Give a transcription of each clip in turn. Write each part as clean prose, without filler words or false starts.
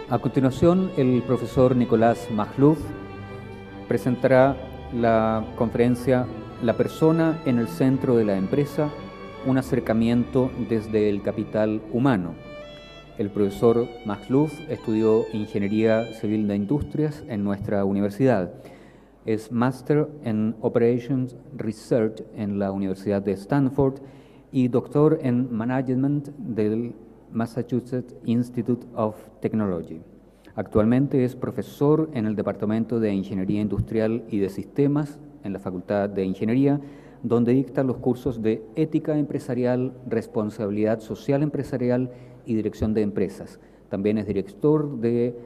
A continuación, el profesor Nicolás Makhlouf presentará la conferencia La persona en el centro de la empresa, un acercamiento desde el capital humano. El profesor Makhlouf estudió Ingeniería Civil de Industrias en nuestra universidad. Es Master en Operations Research en la Universidad de Stanford y doctor en Management del Massachusetts Institute of Technology. Actualmente es profesor en el Departamento de Ingeniería Industrial y de Sistemas en la Facultad de Ingeniería, donde dicta los cursos de Ética Empresarial, Responsabilidad Social Empresarial y Dirección de Empresas. También es director de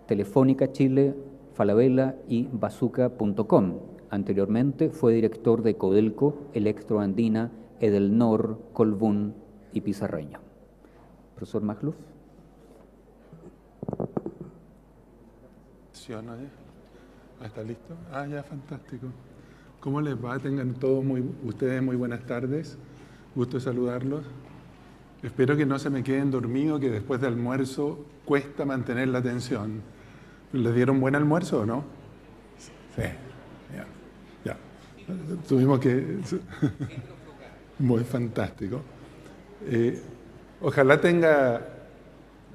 Telefónica Chile, Falabella y Bazooka.com. Anteriormente fue director de Codelco, Electroandina, Edelnor, Colbún y Pizarreño. Profesor Makhlouf. ¿Está listo? Ya, fantástico. ¿Cómo les va? Tengan todos ustedes muy buenas tardes. Gusto saludarlos. Espero que no se me queden dormidos, que después del almuerzo cuesta mantener la atención. ¿Les dieron buen almuerzo o no? Sí, ya. Tuvimos que... Muy fantástico. Ojalá tenga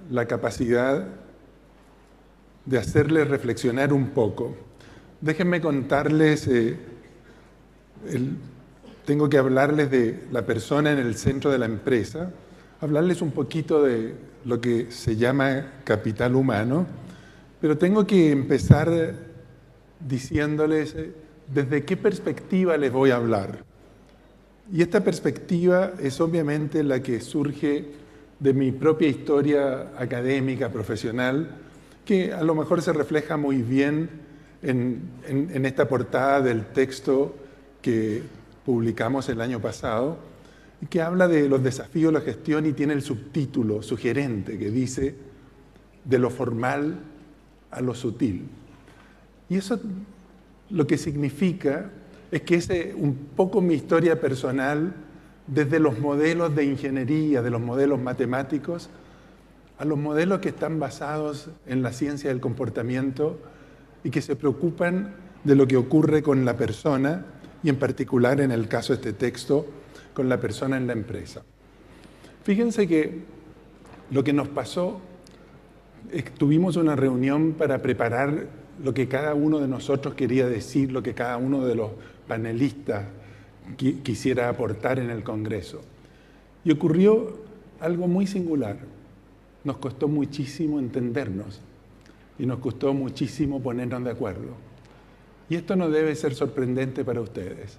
la capacidad de hacerles reflexionar un poco. Déjenme contarles, tengo que hablarles de la persona en el centro de la empresa, hablarles un poquito de lo que se llama capital humano, pero tengo que empezar diciéndoles desde qué perspectiva les voy a hablar. Y esta perspectiva es obviamente la que surge de mi propia historia académica, profesional, que a lo mejor se refleja muy bien en esta portada del texto que publicamos el año pasado, y que habla de los desafíos de la gestión y tiene el subtítulo sugerente que dice de lo formal a lo sutil. Y eso lo que significa es que es un poco mi historia personal desde los modelos de ingeniería, de los modelos matemáticos, a los modelos que están basados en la ciencia del comportamiento y que se preocupan de lo que ocurre con la persona y en particular en el caso de este texto, con la persona en la empresa. Fíjense que lo que nos pasó es que tuvimos una reunión para preparar lo que cada uno de nosotros quería decir, lo que cada uno de los panelistas quisiera aportar en el Congreso. Y ocurrió algo muy singular. Nos costó muchísimo entendernos y nos costó muchísimo ponernos de acuerdo. Y esto no debe ser sorprendente para ustedes,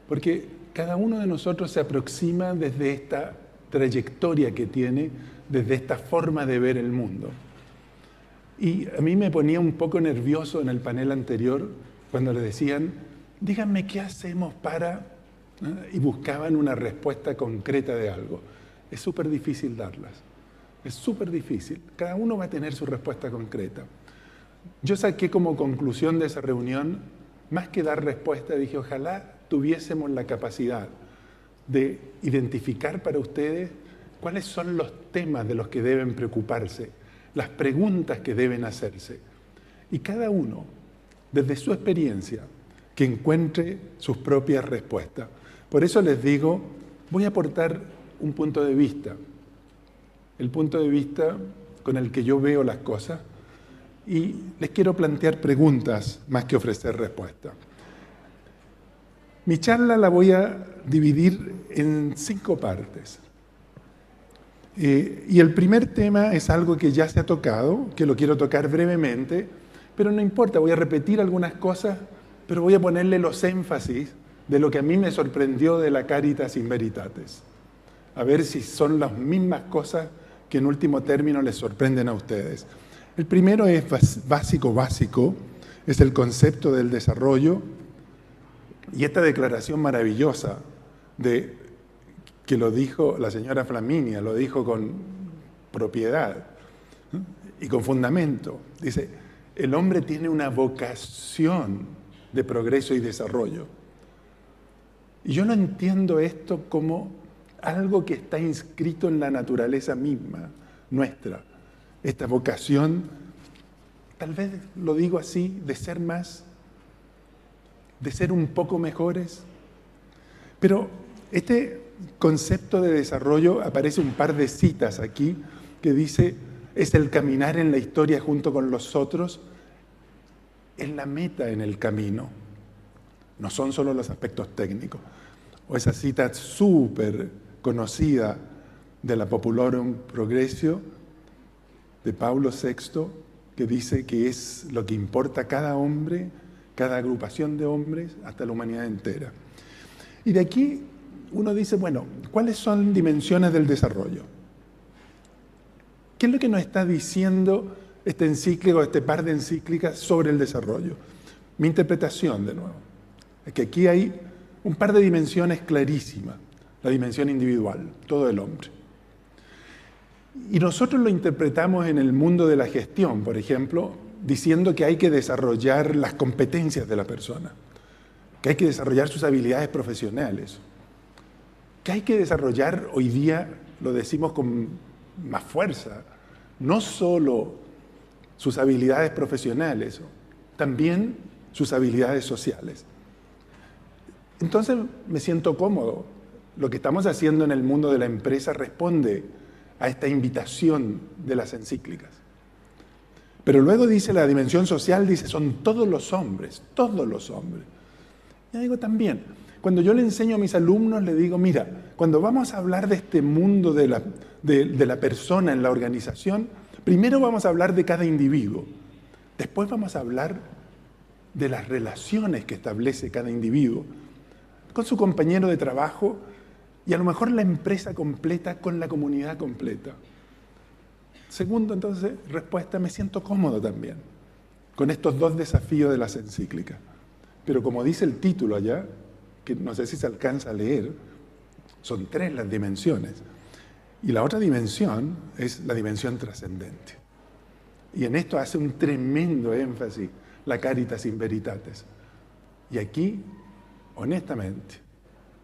porque cada uno de nosotros se aproxima desde esta trayectoria que tiene, desde esta forma de ver el mundo. Y a mí me ponía un poco nervioso en el panel anterior cuando le decían, díganme qué hacemos para... y buscaban una respuesta concreta de algo. Es súper difícil darlas. Es súper difícil. Cada uno va a tener su respuesta concreta. Yo saqué como conclusión de esa reunión, más que dar respuesta, dije, ojalá tuviésemos la capacidad de identificar para ustedes cuáles son los temas de los que deben preocuparse, las preguntas que deben hacerse. Y cada uno, desde su experiencia, que encuentre sus propias respuestas. Por eso les digo, voy a aportar un punto de vista, el punto de vista con el que yo veo las cosas, y les quiero plantear preguntas más que ofrecer respuestas. Mi charla la voy a dividir en 5 partes. Y el primer tema es algo que ya se ha tocado, que lo quiero tocar brevemente, pero no importa, voy a repetir algunas cosas, pero voy a ponerle los énfasis de lo que a mí me sorprendió de la Caritas in Veritatis. A ver si son las mismas cosas que en último término les sorprenden a ustedes. El primero es básico, es el concepto del desarrollo, y esta declaración maravillosa que lo dijo la señora Flaminia, lo dijo con propiedad y con fundamento. Dice, el hombre tiene una vocación de progreso y desarrollo. Y yo no entiendo esto como algo que está inscrito en la naturaleza misma nuestra. esta vocación, tal vez lo digo así, de ser más, de ser un poco mejores. Pero este concepto de desarrollo aparece un par de citas aquí que dice, es el caminar en la historia junto con los otros, es la meta en el camino. No son solo los aspectos técnicos. O esa cita súper conocida de la Populorum Progressio de Paulo VI, que dice que es lo que importa a cada hombre, cada agrupación de hombres, hasta la humanidad entera. Y de aquí uno dice, bueno, ¿cuáles son dimensiones del desarrollo? ¿Qué es lo que nos está diciendo este encíclico, este par de encíclicas sobre el desarrollo? Mi interpretación, de nuevo, es que aquí hay un par de dimensiones clarísimas. La dimensión individual, todo el hombre. Y nosotros lo interpretamos en el mundo de la gestión, por ejemplo, diciendo que hay que desarrollar las competencias de la persona, que hay que desarrollar sus habilidades profesionales, que hay que desarrollar, hoy día lo decimos con más fuerza, no solo sus habilidades profesionales, también sus habilidades sociales. Entonces me siento cómodo. Lo que estamos haciendo en el mundo de la empresa responde a esta invitación de las encíclicas. Pero luego dice la dimensión social, dice, son todos los hombres, todos los hombres. Yo digo también, cuando yo le enseño a mis alumnos, le digo, mira, cuando vamos a hablar de este mundo de la persona en la organización, primero vamos a hablar de cada individuo, después vamos a hablar de las relaciones que establece cada individuo con su compañero de trabajo y a lo mejor la empresa completa con la comunidad completa. Segundo, entonces, respuesta, me siento cómodo también con estos dos desafíos de las encíclicas. Pero como dice el título allá, que no sé si se alcanza a leer, son 3 las dimensiones. Y la otra dimensión es la dimensión trascendente. Y en esto hace un tremendo énfasis la Caritas in Veritatis. Y aquí, honestamente,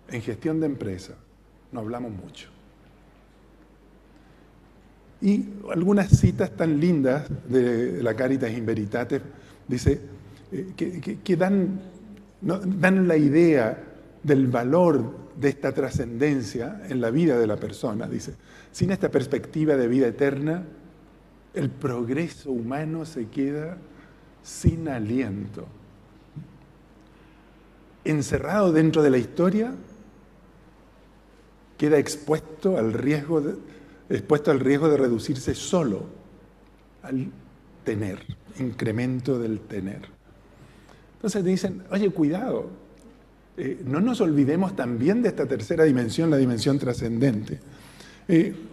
en gestión de empresa, no hablamos mucho. Y algunas citas tan lindas de la Caritas in Veritatis, dice, que dan la idea del valor de esta trascendencia en la vida de la persona. Dice, sin esta perspectiva de vida eterna, el progreso humano se queda sin aliento. Encerrado dentro de la historia, queda expuesto al riesgo de reducirse solo al tener, incremento del tener. Entonces dicen, oye, cuidado, no nos olvidemos también de esta tercera dimensión, la dimensión trascendente.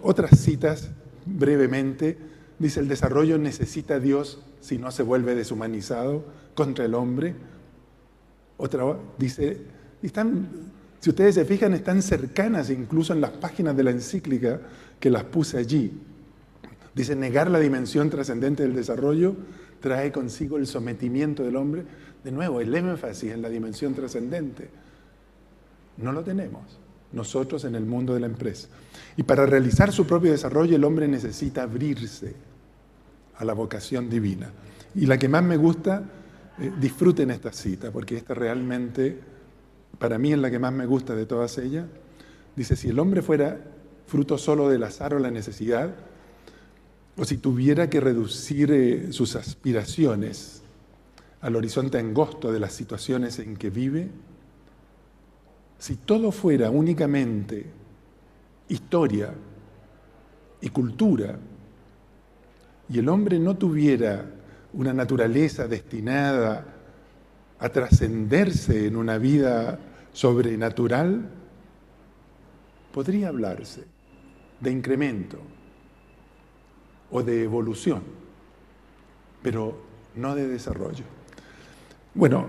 Otras citas, brevemente, dice, el desarrollo necesita a Dios si no se vuelve deshumanizado contra el hombre. Otra dice, si ustedes se fijan, están cercanas incluso en las páginas de la encíclica que las puse allí. Dice, negar la dimensión trascendente del desarrollo trae consigo el sometimiento del hombre. De nuevo, el énfasis en la dimensión trascendente. No lo tenemos nosotros en el mundo de la empresa. Y para realizar su propio desarrollo, el hombre necesita abrirse a la vocación divina. Y la que más me gusta, disfruten esta cita, porque esta realmente, para mí, es la que más me gusta de todas ellas. Dice, si el hombre fuera fruto solo del azar o la necesidad, o si tuviera que reducir sus aspiraciones al horizonte angosto de las situaciones en que vive, si todo fuera únicamente historia y cultura, y el hombre no tuviera una naturaleza destinada a trascenderse en una vida sobrenatural, podría hablarse de incremento o de evolución, pero no de desarrollo. Bueno,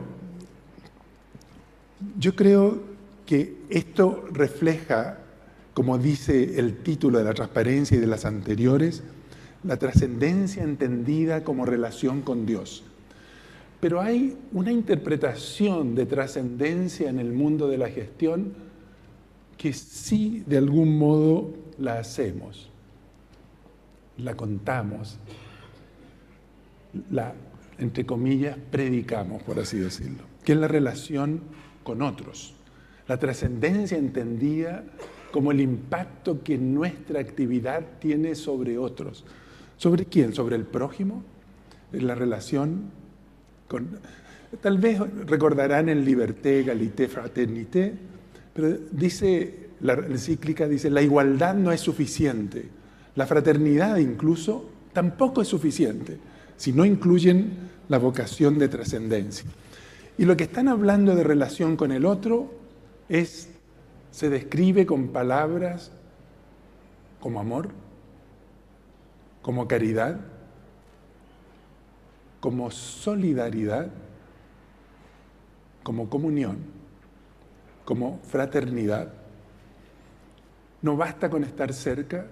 yo creo que esto refleja, como dice el título de la transparencia y de las anteriores, la trascendencia entendida como relación con Dios. Pero hay una interpretación de trascendencia en el mundo de la gestión que sí, de algún modo, la hacemos. la contamos, la, entre comillas, predicamos, por así decirlo, que es la relación con otros. La trascendencia entendida como el impacto que nuestra actividad tiene sobre otros. ¿Sobre quién? ¿Sobre el prójimo? La relación con... Tal vez recordarán en Liberté, Égalité, Fraternité, pero dice, la encíclica dice, la igualdad no es suficiente, la fraternidad incluso tampoco es suficiente, si no incluyen la vocación de trascendencia. Y lo que están hablando de relación con el otro se describe con palabras como amor, como caridad, como solidaridad, como comunión, como fraternidad. No basta con estar cerca,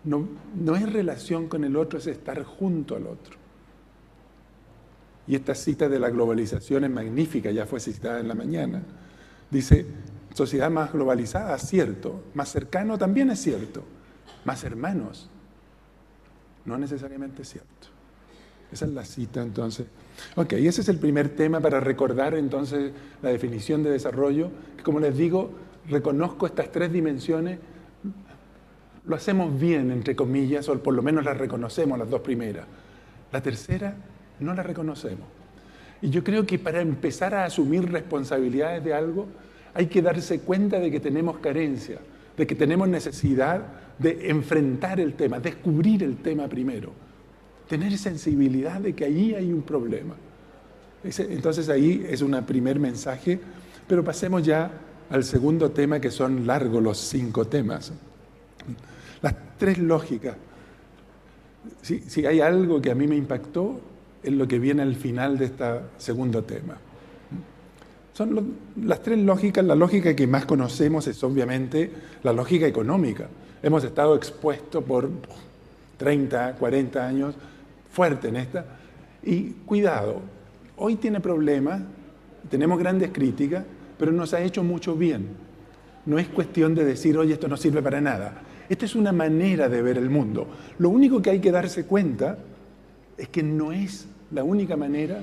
no es relación con el otro, es estar junto al otro. Y esta cita de la globalización es magnífica, ya fue citada en la mañana. Dice, sociedad más globalizada, cierto, más cercano también es cierto, más hermanos, no necesariamente es cierto. Esa es la cita, entonces. Ok, ese es el primer tema para recordar, entonces, la definición de desarrollo, que como les digo, reconozco estas tres dimensiones, lo hacemos bien, entre comillas, o por lo menos las reconocemos, las dos primeras. La tercera, no la reconocemos. Y yo creo que para empezar a asumir responsabilidades de algo, hay que darse cuenta de que tenemos carencia, de que tenemos necesidad de enfrentar el tema, descubrir el tema primero. Tener sensibilidad de que ahí hay un problema. Entonces ahí es un primer mensaje, pero pasemos ya al segundo tema, que son largos los 5 temas. Las 3 lógicas. Si hay algo que a mí me impactó, es lo que viene al final de este segundo tema. Son las 3 lógicas. La lógica que más conocemos es obviamente la lógica económica. Hemos estado expuestos por 30, 40 años fuerte en esta. Y cuidado, hoy tiene problemas, tenemos grandes críticas, pero nos ha hecho mucho bien. No es cuestión de decir, oye, esto no sirve para nada. Esta es una manera de ver el mundo. Lo único que hay que darse cuenta es que no es la única manera,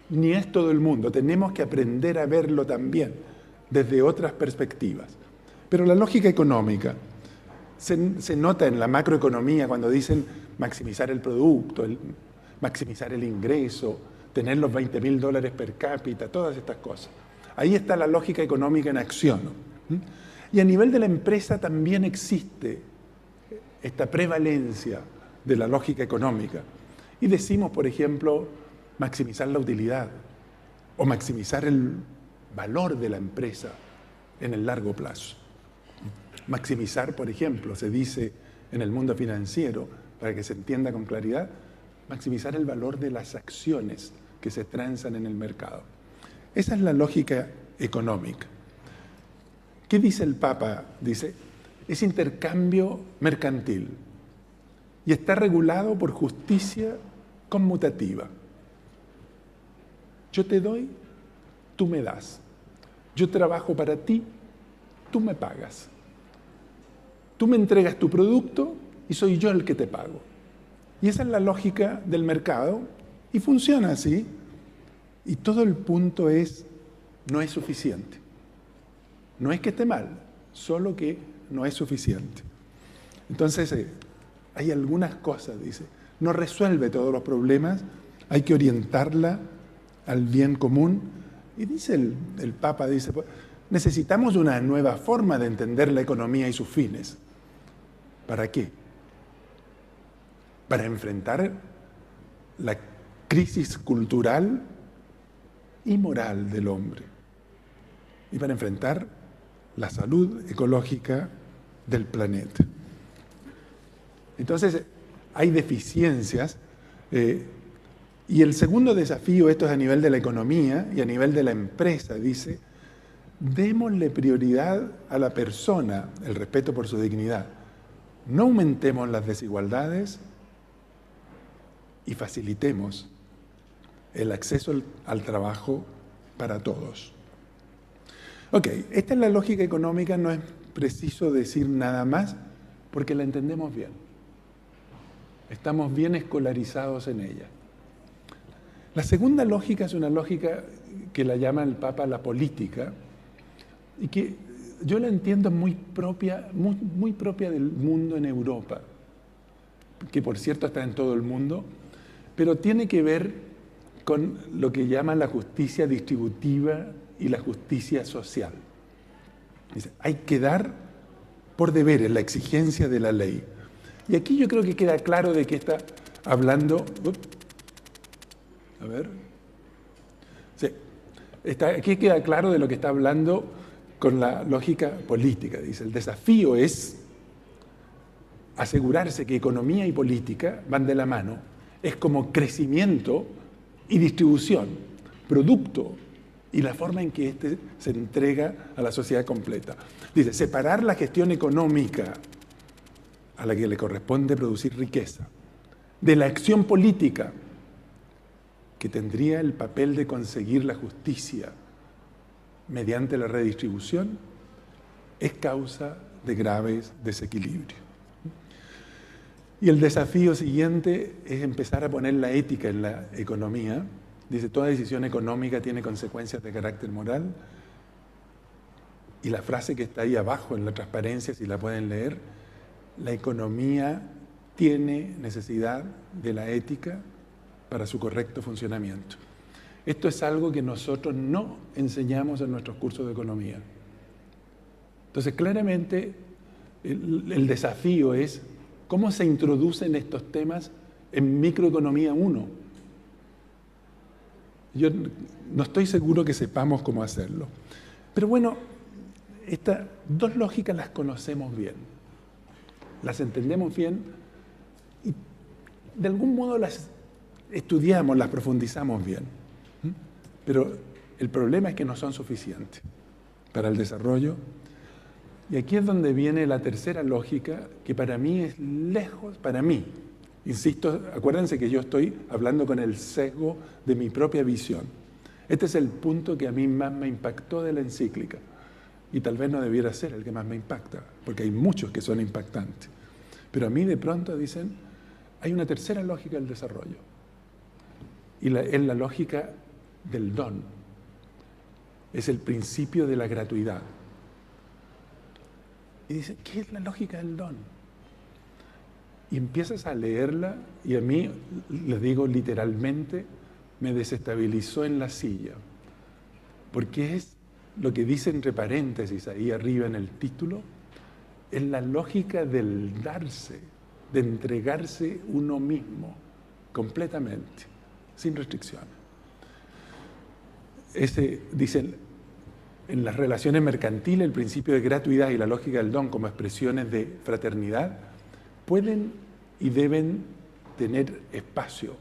ni es todo el mundo. Tenemos que aprender a verlo también, desde otras perspectivas. Pero la lógica económica se nota en la macroeconomía cuando dicen maximizar el producto, maximizar el ingreso, tener los $20.000 per cápita, todas estas cosas. Ahí está la lógica económica en acción. Y a nivel de la empresa también existe esta prevalencia de la lógica económica. Y decimos, por ejemplo, maximizar la utilidad o maximizar el valor de la empresa en el largo plazo. Maximizar, por ejemplo, se dice en el mundo financiero, para que se entienda con claridad, maximizar el valor de las acciones que se transan en el mercado. Esa es la lógica económica. ¿Qué dice el Papa? Dice, es intercambio mercantil y está regulado por justicia conmutativa. Yo te doy, tú me das. Yo trabajo para ti, tú me pagas. Tú me entregas tu producto y soy yo el que te pago. Y esa es la lógica del mercado y funciona así. Y todo el punto es, no es suficiente. No es que esté mal, solo que no es suficiente. Entonces, hay algunas cosas, dice, no resuelve todos los problemas, hay que orientarla al bien común. Y dice el Papa, dice, necesitamos una nueva forma de entender la economía y sus fines. ¿Para qué? Para enfrentar la crisis cultural y moral del hombre. Y para enfrentar la salud ecológica del planeta. Entonces, hay deficiencias. Y el segundo desafío, esto es a nivel de la economía y a nivel de la empresa, dice, démosle prioridad a la persona, el respeto por su dignidad. No aumentemos las desigualdades y facilitemos el acceso al trabajo para todos. Ok, esta es la lógica económica, no es preciso decir nada más porque la entendemos bien. Estamos bien escolarizados en ella. La segunda lógica es una lógica que la llama el Papa la política, y que yo la entiendo muy propia del mundo en Europa, que por cierto está en todo el mundo, pero tiene que ver con lo que llaman la justicia distributiva y la justicia social. Dice, hay que dar por deberes, la exigencia de la ley. Y aquí yo creo que queda claro de qué está hablando. A ver. Sí. Aquí queda claro de lo que está hablando con la lógica política. Dice, el desafío es asegurarse que economía y política van de la mano. Es como crecimiento y distribución, producto y la forma en que éste se entrega a la sociedad completa. Dice, separar la gestión económica a la que le corresponde producir riqueza de la acción política que tendría el papel de conseguir la justicia mediante la redistribución, es causa de graves desequilibrios. Y el desafío siguiente es empezar a poner la ética en la economía. Dice, toda decisión económica tiene consecuencias de carácter moral. Y la frase que está ahí abajo en la transparencia, si la pueden leer, la economía tiene necesidad de la ética para su correcto funcionamiento. Esto es algo que nosotros no enseñamos en nuestros cursos de economía. Entonces, claramente, el desafío es cómo se introducen estos temas en microeconomía 1. Yo no estoy seguro que sepamos cómo hacerlo. Pero bueno, estas dos lógicas las conocemos bien, las entendemos bien y de algún modo las estudiamos, las profundizamos bien. Pero el problema es que no son suficientes para el desarrollo. Y aquí es donde viene la tercera lógica, que para mí es lejos, para mí, insisto, acuérdense que yo estoy hablando con el sesgo de mi propia visión. Este es el punto que a mí más me impactó de la encíclica. Y tal vez no debiera ser el que más me impacta, porque hay muchos que son impactantes. Pero a mí de pronto dicen, hay una tercera lógica del desarrollo. Y es la lógica del don. Es el principio de la gratuidad. Y dice, ¿qué es la lógica del don? Y empiezas a leerla y a mí, les digo literalmente, me desestabilizó en la silla. Porque es lo que dice entre paréntesis ahí arriba en el título, es la lógica del darse, de entregarse uno mismo completamente, sin restricciones. Dicen, en las relaciones mercantiles, el principio de gratuidad y la lógica del don como expresiones de fraternidad pueden y deben tener espacio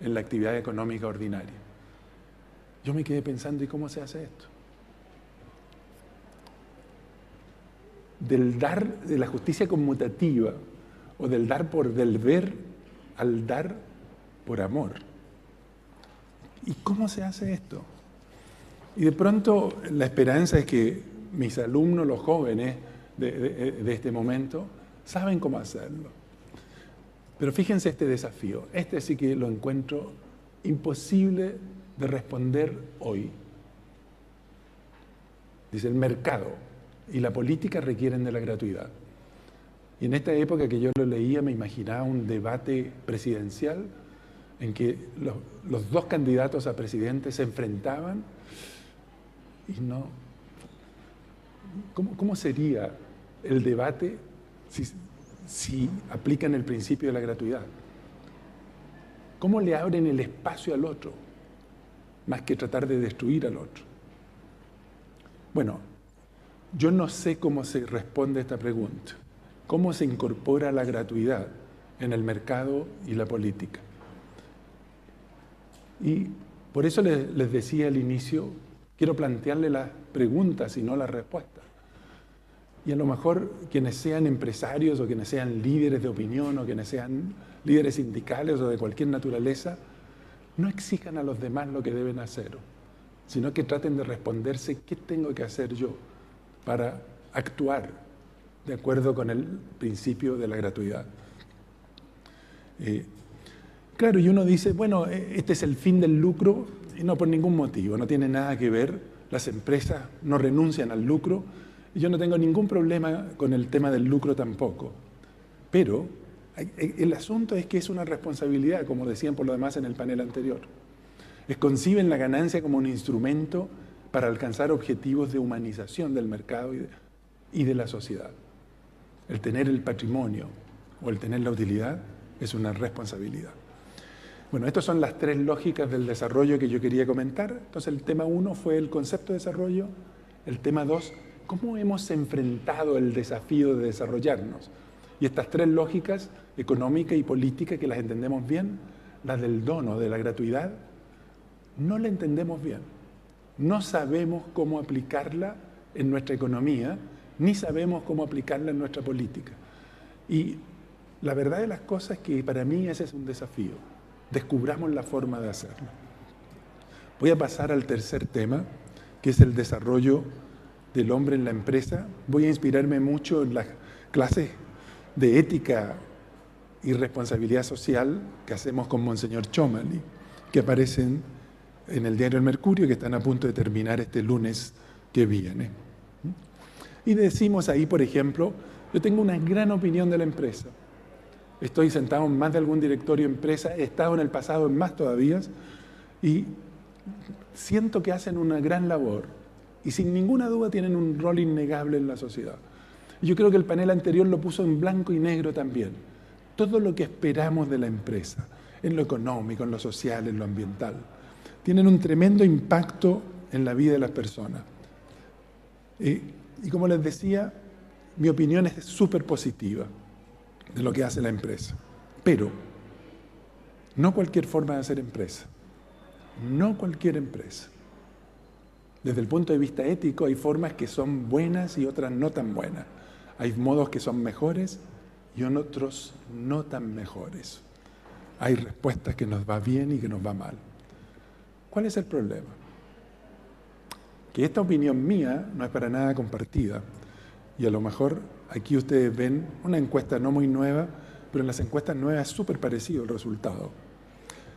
en la actividad económica ordinaria. Yo me quedé pensando, ¿y cómo se hace esto? Del dar, de la justicia conmutativa, o del dar por deber al dar por amor. ¿Y cómo se hace esto? Y de pronto la esperanza es que mis alumnos, los jóvenes de este momento, saben cómo hacerlo. Pero fíjense este desafío. Este sí que lo encuentro imposible de responder hoy. Dice, el mercado y la política requieren de la gratuidad. Y en esta época que yo lo leía me imaginaba un debate presidencial en que los dos candidatos a presidente se enfrentaban y no... ¿Cómo sería el debate si aplican el principio de la gratuidad? ¿Cómo le abren el espacio al otro? Más que tratar de destruir al otro. Bueno, yo no sé cómo se responde a esta pregunta. ¿Cómo se incorpora la gratuidad en el mercado y la política? Y por eso les decía al inicio, quiero plantearle las preguntas y no las respuestas. Y a lo mejor quienes sean empresarios o quienes sean líderes de opinión o quienes sean líderes sindicales o de cualquier naturaleza, no exijan a los demás lo que deben hacer, sino que traten de responderse qué tengo que hacer yo para actuar de acuerdo con el principio de la gratuidad. Claro, y uno dice, bueno, este es el fin del lucro, y no por ningún motivo, no tiene nada que ver, las empresas no renuncian al lucro, y yo no tengo ningún problema con el tema del lucro tampoco. Pero el asunto es que es una responsabilidad, como decían por lo demás en el panel anterior. Conciben la ganancia como un instrumento para alcanzar objetivos de humanización del mercado y de la sociedad. El tener el patrimonio o el tener la utilidad es una responsabilidad. Bueno, estas son las tres lógicas del desarrollo que yo quería comentar. Entonces el tema 1 fue el concepto de desarrollo. El tema 2, cómo hemos enfrentado el desafío de desarrollarnos. Y estas tres lógicas, económica y política, que las entendemos bien, las del dono, de la gratuidad, no la entendemos bien. No sabemos cómo aplicarla en nuestra economía, ni sabemos cómo aplicarla en nuestra política. Y la verdad de las cosas es que para mí ese es un desafío. Descubramos la forma de hacerlo. Voy a pasar al tercer tema, que es el desarrollo del hombre en la empresa. Voy a inspirarme mucho en las clases de ética y responsabilidad social que hacemos con Monseñor Chomali, que aparecen en el diario El Mercurio, que están a punto de terminar este lunes que viene. Y decimos ahí, por ejemplo, yo tengo una gran opinión de la empresa. Estoy sentado en más de algún directorio de empresa, he estado en el pasado en más todavía, y siento que hacen una gran labor. Y sin ninguna duda tienen un rol innegable en la sociedad. Yo creo que el panel anterior lo puso en blanco y negro también. Todo lo que esperamos de la empresa, en lo económico, en lo social, en lo ambiental, tienen un tremendo impacto en la vida de las personas. Y como les decía, mi opinión es súper positiva de lo que hace la empresa. Pero no cualquier forma de hacer empresa. No cualquier empresa. Desde el punto de vista ético hay formas que son buenas y otras no tan buenas. Hay modos que son mejores y otros no tan mejores. Hay respuestas que nos va bien y que nos va mal. ¿Cuál es el problema? Que esta opinión mía no es para nada compartida. Y a lo mejor aquí ustedes ven una encuesta no muy nueva, pero en las encuestas nuevas es súper parecido el resultado.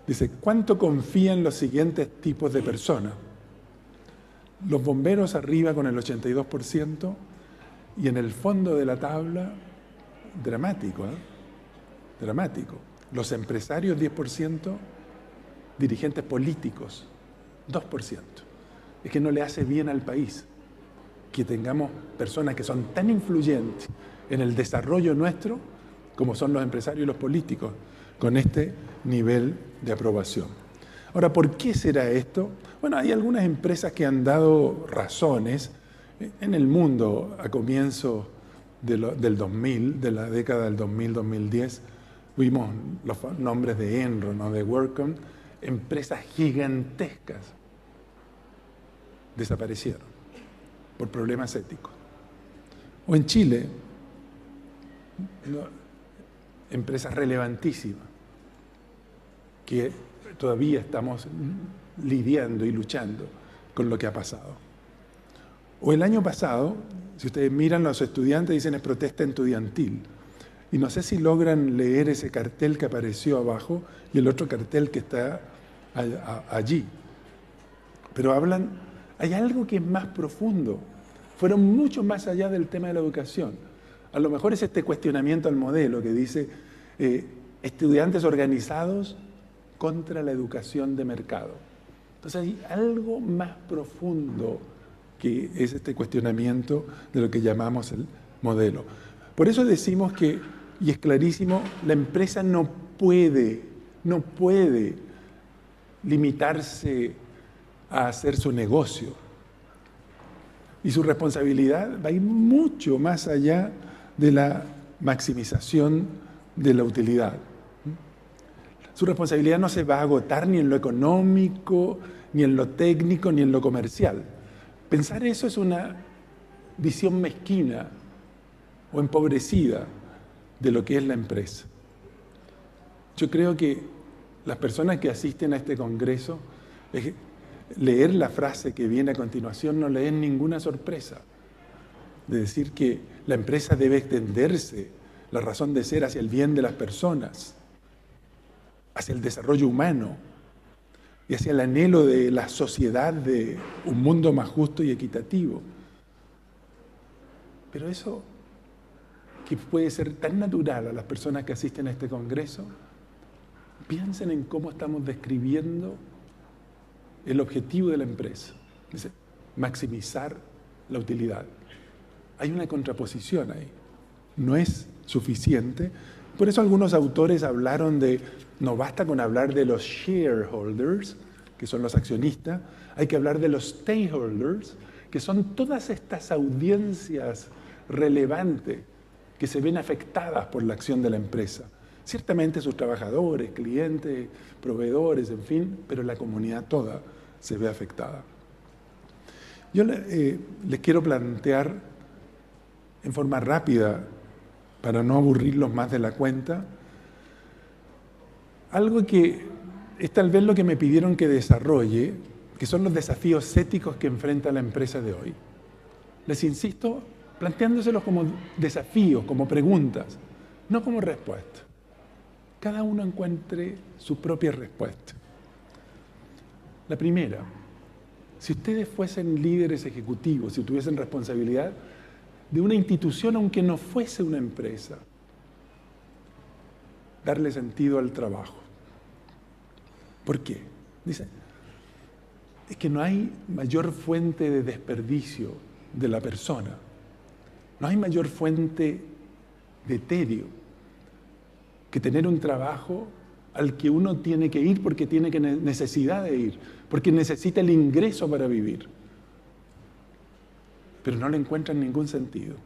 Dice, ¿cuánto confían los siguientes tipos de personas? Los bomberos arriba con el 82% y en el fondo de la tabla, dramático, dramático. Los empresarios 10%, dirigentes políticos 2%. Es que no le hace bien al país que tengamos personas que son tan influyentes en el desarrollo nuestro como son los empresarios y los políticos, con este nivel de aprobación. Ahora, ¿por qué será esto? Bueno, hay algunas empresas que han dado razones en el mundo a comienzos del 2000, de la década del 2000-2010. Vimos los nombres de Enron o de WorkCom, empresas gigantescas desaparecieron por problemas éticos. O en Chile, empresas relevantísimas que todavía estamos lidiando y luchando con lo que ha pasado. O el año pasado, si ustedes miran, los estudiantes dicen es protesta estudiantil. Y no sé si logran leer ese cartel que apareció abajo y el otro cartel que está allí. Pero hay algo que es más profundo. Fueron mucho más allá del tema de la educación. A lo mejor es este cuestionamiento al modelo que dice estudiantes organizados contra la educación de mercado. Entonces hay algo más profundo que es este cuestionamiento de lo que llamamos el modelo. Por eso decimos que, y es clarísimo, la empresa no puede limitarse a hacer su negocio. Y su responsabilidad va a ir mucho más allá de la maximización de la utilidad. Su responsabilidad no se va a agotar ni en lo económico, ni en lo técnico, ni en lo comercial. Pensar eso es una visión mezquina o empobrecida de lo que es la empresa. Yo creo que las personas que asisten a este congreso, leer la frase que viene a continuación no leen ninguna sorpresa. De decir que la empresa debe extenderse, la razón de ser hacia el bien de las personas. hacia el desarrollo humano y hacia el anhelo de la sociedad de un mundo más justo y equitativo. Pero eso que puede ser tan natural a las personas que asisten a este congreso, piensen en cómo estamos describiendo el objetivo de la empresa. Dice, maximizar la utilidad. Hay una contraposición ahí. No es suficiente. Por eso algunos autores hablaron de, no basta con hablar de los shareholders, que son los accionistas, hay que hablar de los stakeholders, que son todas estas audiencias relevantes que se ven afectadas por la acción de la empresa. Ciertamente sus trabajadores, clientes, proveedores, en fin, pero la comunidad toda se ve afectada. Yo les quiero plantear en forma rápida, para no aburrirlos más de la cuenta, algo que es tal vez lo que me pidieron que desarrolle, que son los desafíos éticos que enfrenta la empresa de hoy. Les insisto, planteándoselos como desafíos, como preguntas, no como respuestas. Cada uno encuentre su propia respuesta. La primera, si ustedes fuesen líderes ejecutivos, si tuviesen responsabilidad de una institución, aunque no fuese una empresa, darle sentido al trabajo. ¿Por qué? Dice, es que no hay mayor fuente de desperdicio de la persona, no hay mayor fuente de tedio que tener un trabajo al que uno tiene que ir porque tiene necesidad de ir, porque necesita el ingreso para vivir, pero no le encuentran ningún sentido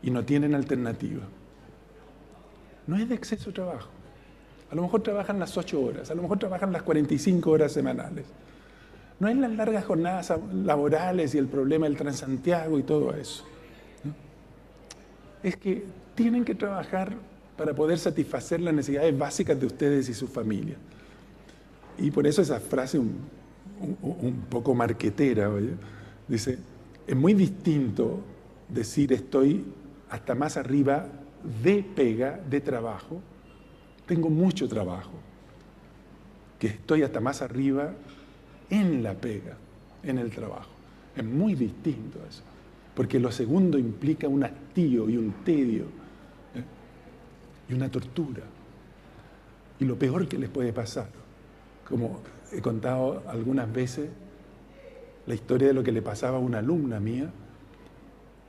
y no tienen alternativa. No es de exceso de trabajo. A lo mejor trabajan las 8 horas, a lo mejor trabajan las 45 horas semanales. No es las largas jornadas laborales y el problema del Transantiago y todo eso. ¿No? Es que tienen que trabajar para poder satisfacer las necesidades básicas de ustedes y su familia. Y por eso esa frase un poco marquetera, oye, dice, es muy distinto decir estoy hasta más arriba de pega, de trabajo, tengo mucho trabajo, que estoy hasta más arriba en la pega, en el trabajo. Es muy distinto eso, porque lo segundo implica un hastío y un tedio, y una tortura. Y lo peor que les puede pasar, como he contado algunas veces, la historia de lo que le pasaba a una alumna mía,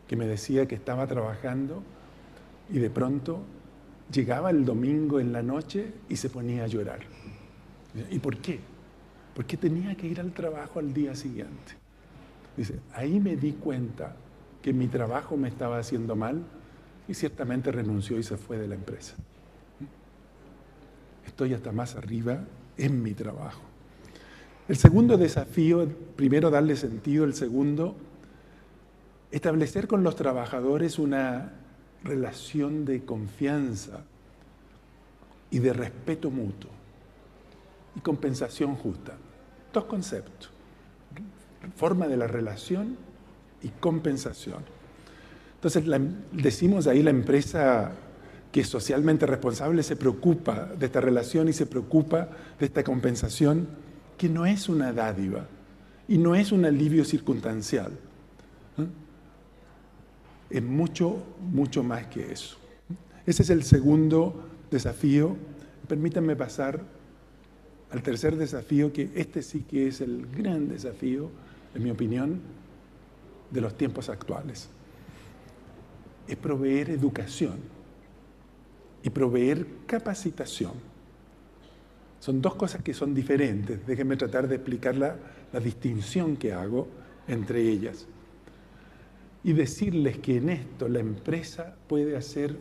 que me decía que estaba trabajando y de pronto llegaba el domingo en la noche y se ponía a llorar. ¿Y por qué? Porque tenía que ir al trabajo al día siguiente. Dice, ahí me di cuenta que mi trabajo me estaba haciendo mal y ciertamente renunció y se fue de la empresa. Estoy hasta más arriba en mi trabajo. El segundo desafío, primero darle sentido, el segundo, establecer con los trabajadores una relación de confianza y de respeto mutuo y compensación justa. Dos conceptos, forma de la relación y compensación. Entonces, decimos ahí la empresa que es socialmente responsable se preocupa de esta relación y se preocupa de esta compensación, que no es una dádiva y no es un alivio circunstancial. Es mucho, mucho más que eso. Ese es el segundo desafío. Permítanme pasar al tercer desafío, que este sí que es el gran desafío, en mi opinión, de los tiempos actuales. Es proveer educación y proveer capacitación. Son dos cosas que son diferentes. Déjenme tratar de explicar la distinción que hago entre ellas. Y decirles que en esto la empresa puede hacer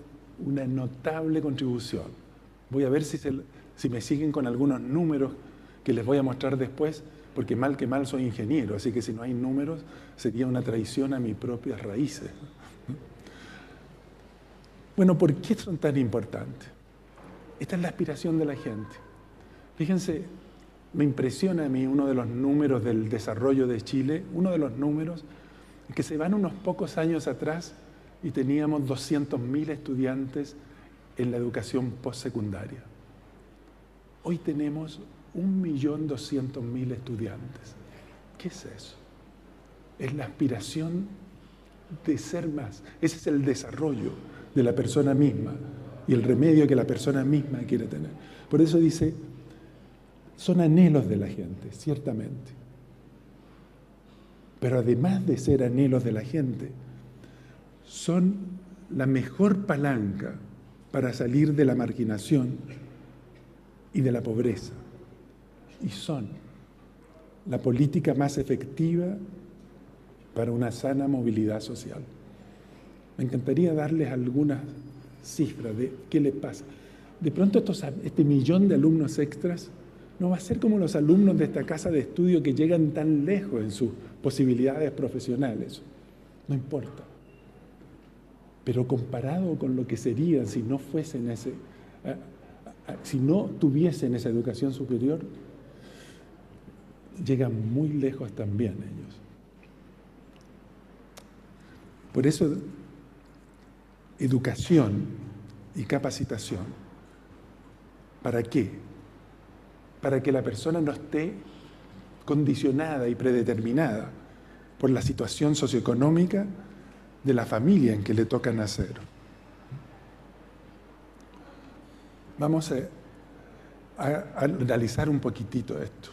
una notable contribución. Voy a ver si me siguen con algunos números que les voy a mostrar después, porque mal que mal soy ingeniero, así que si no hay números sería una traición a mis propias raíces. Bueno, ¿por qué son tan importantes? Esta es la aspiración de la gente. Fíjense, me impresiona a mí uno de los números del desarrollo de Chile, uno de los números que se van unos pocos años atrás y teníamos 200.000 estudiantes en la educación postsecundaria. Hoy tenemos 1.200.000 estudiantes. ¿Qué es eso? Es la aspiración de ser más. Ese es el desarrollo de la persona misma y el remedio que la persona misma quiere tener. Por eso dice, son anhelos de la gente, ciertamente. Pero además de ser anhelos de la gente, son la mejor palanca para salir de la marginación y de la pobreza. Y son la política más efectiva para una sana movilidad social. Me encantaría darles algunas cifras de qué les pasa. De pronto este millón de alumnos extras no va a ser como los alumnos de esta casa de estudio que llegan tan lejos en sus posibilidades profesionales. No importa. Pero comparado con lo que serían si no fuesen si no tuviesen esa educación superior, llegan muy lejos también ellos. Por eso, educación y capacitación. ¿Para qué? Para que la persona no esté condicionada y predeterminada por la situación socioeconómica de la familia en que le toca nacer. Vamos a analizar un poquitito esto.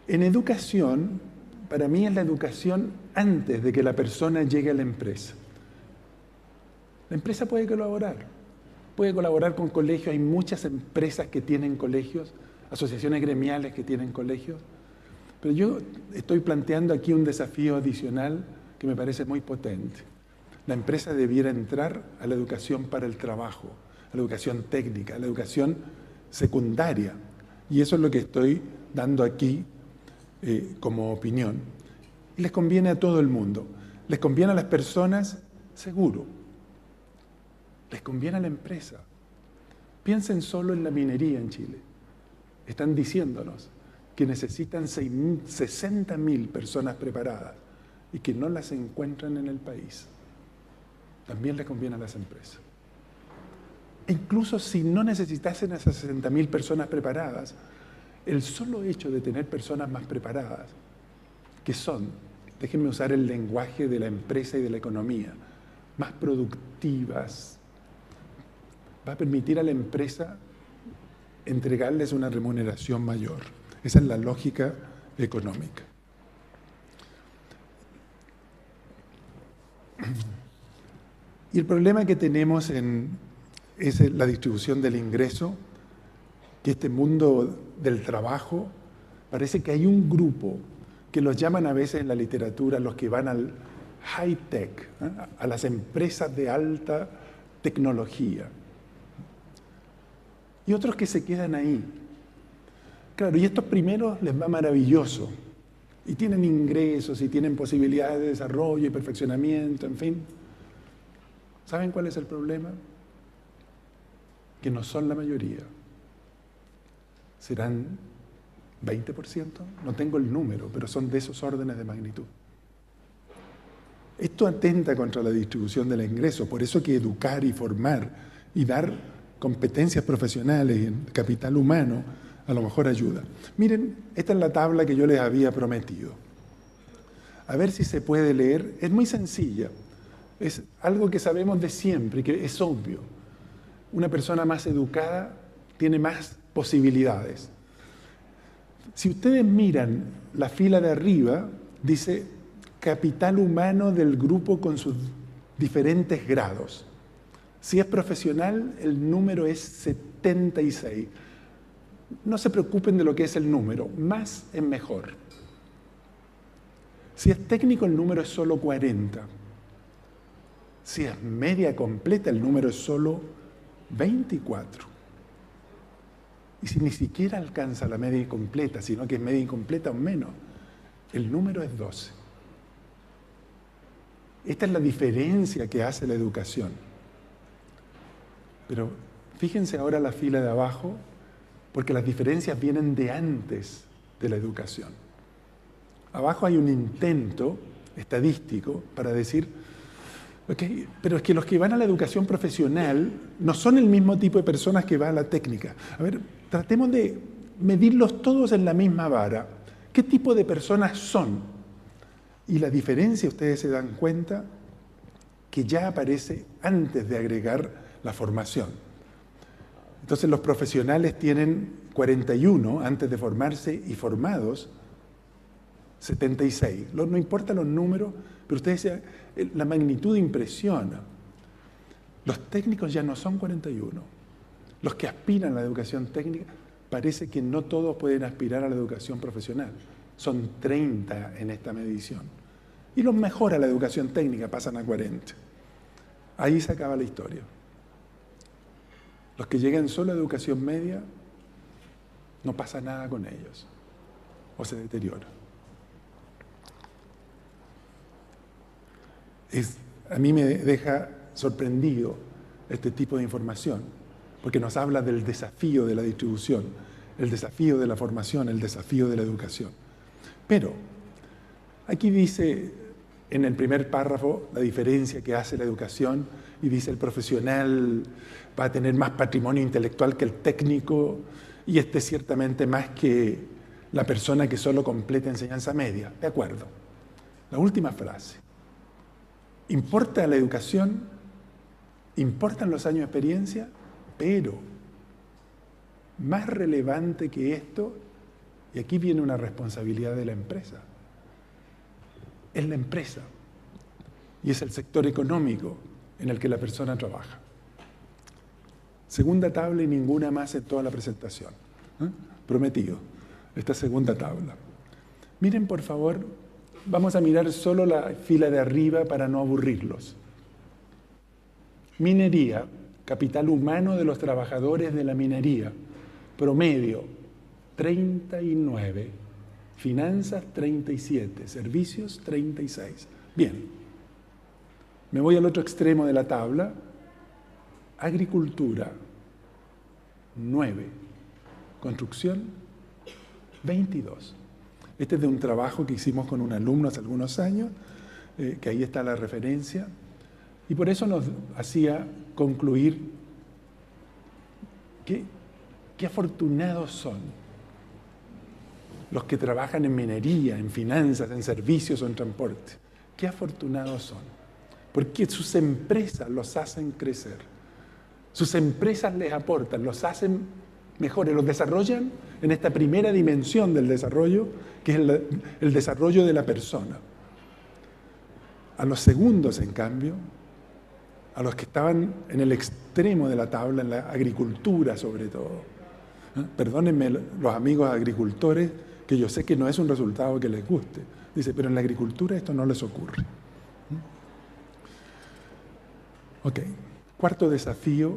En educación, para mí es la educación antes de que la persona llegue a la empresa. La empresa puede colaborar con colegios, hay muchas empresas que tienen colegios, asociaciones gremiales que tienen colegios, pero yo estoy planteando aquí un desafío adicional que me parece muy potente. La empresa debiera entrar a la educación para el trabajo, a la educación técnica, a la educación secundaria, y eso es lo que estoy dando aquí como opinión. Y les conviene a todo el mundo, les conviene a las personas, seguro, les conviene a la empresa. Piensen solo en la minería en Chile. Están diciéndonos que necesitan 60.000 personas preparadas y que no las encuentran en el país. También les conviene a las empresas. E incluso si no necesitasen esas 60.000 personas preparadas, el solo hecho de tener personas más preparadas, que son, déjenme usar el lenguaje de la empresa y de la economía, más productivas, va a permitir a la empresa entregarles una remuneración mayor. Esa es la lógica económica. Y el problema que tenemos es la distribución del ingreso, que este mundo del trabajo, parece que hay un grupo que los llaman a veces en la literatura los que van al high-tech, a las empresas de alta tecnología. Y otros que se quedan ahí. Claro, y estos primeros les va maravilloso. Y tienen ingresos, y tienen posibilidades de desarrollo y perfeccionamiento, en fin. ¿Saben cuál es el problema? Que no son la mayoría. ¿Serán 20%? No tengo el número, pero son de esos órdenes de magnitud. Esto atenta contra la distribución del ingreso, por eso que educar y formar y dar competencias profesionales y en capital humano a lo mejor ayuda. Miren, esta es la tabla que yo les había prometido. A ver si se puede leer. Es muy sencilla. Es algo que sabemos de siempre, que es obvio. Una persona más educada tiene más posibilidades. Si ustedes miran la fila de arriba, dice capital humano del grupo con sus diferentes grados. Si es profesional, el número es 76. No se preocupen de lo que es el número, más es mejor. Si es técnico, el número es solo 40. Si es media completa, el número es solo 24. Y si ni siquiera alcanza la media incompleta, sino que es media incompleta o menos, el número es 12. Esta es la diferencia que hace la educación. Pero fíjense ahora la fila de abajo, porque las diferencias vienen de antes de la educación. Abajo hay un intento estadístico para decir, okay, pero es que los que van a la educación profesional no son el mismo tipo de personas que van a la técnica. A ver, tratemos de medirlos todos en la misma vara. ¿Qué tipo de personas son? Y la diferencia, ustedes se dan cuenta, que ya aparece antes de agregar la formación. Entonces los profesionales tienen 41 antes de formarse y formados 76. No importa los números, pero ustedes, la magnitud impresiona. Los técnicos ya no son 41. Los que aspiran a la educación técnica, parece que no todos pueden aspirar a la educación profesional. Son 30 en esta medición. Y los mejores a la educación técnica pasan a 40. Ahí se acaba la historia. Los que llegan solo a educación media, no pasa nada con ellos. O se deteriora. A mí me deja sorprendido este tipo de información, porque nos habla del desafío de la distribución, el desafío de la formación, el desafío de la educación. Pero aquí dice en el primer párrafo la diferencia que hace la educación y dice el profesional va a tener más patrimonio intelectual que el técnico y ciertamente más que la persona que solo completa enseñanza media. De acuerdo. La última frase. ¿Importa la educación? ¿Importan los años de experiencia? Pero más relevante que esto, y aquí viene una responsabilidad de la empresa, es la empresa y es el sector económico en el que la persona trabaja. Segunda tabla y ninguna más en toda la presentación. Prometido, esta segunda tabla. Miren, por favor, vamos a mirar solo la fila de arriba para no aburrirlos. Minería, capital humano de los trabajadores de la minería, promedio 39, finanzas 37, servicios 36. Bien, me voy al otro extremo de la tabla, agricultura 9, construcción 22. Este es de un trabajo que hicimos con un alumno hace algunos años, que ahí está la referencia, y por eso nos hacía concluir qué afortunados son los que trabajan en minería, en finanzas, en servicios o en transporte. Qué afortunados son, porque sus empresas los hacen crecer, sus empresas les aportan, los hacen mejores, los desarrollan en esta primera dimensión del desarrollo, que es el desarrollo de la persona. A los segundos, en cambio, a los que estaban en el extremo de la tabla, en la agricultura sobre todo. Perdónenme los amigos agricultores, que yo sé que no es un resultado que les guste. Dice, pero en la agricultura esto no les ocurre. Ok, cuarto desafío,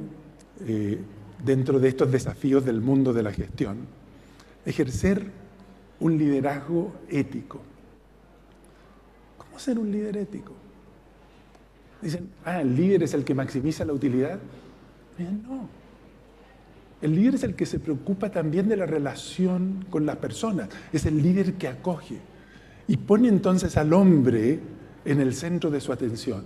dentro de estos desafíos del mundo de la gestión, ejercer un liderazgo ético. ¿Cómo ser un líder ético? Dicen, el líder es el que maximiza la utilidad. Dicen, no. El líder es el que se preocupa también de la relación con las personas. Es el líder que acoge y pone entonces al hombre en el centro de su atención.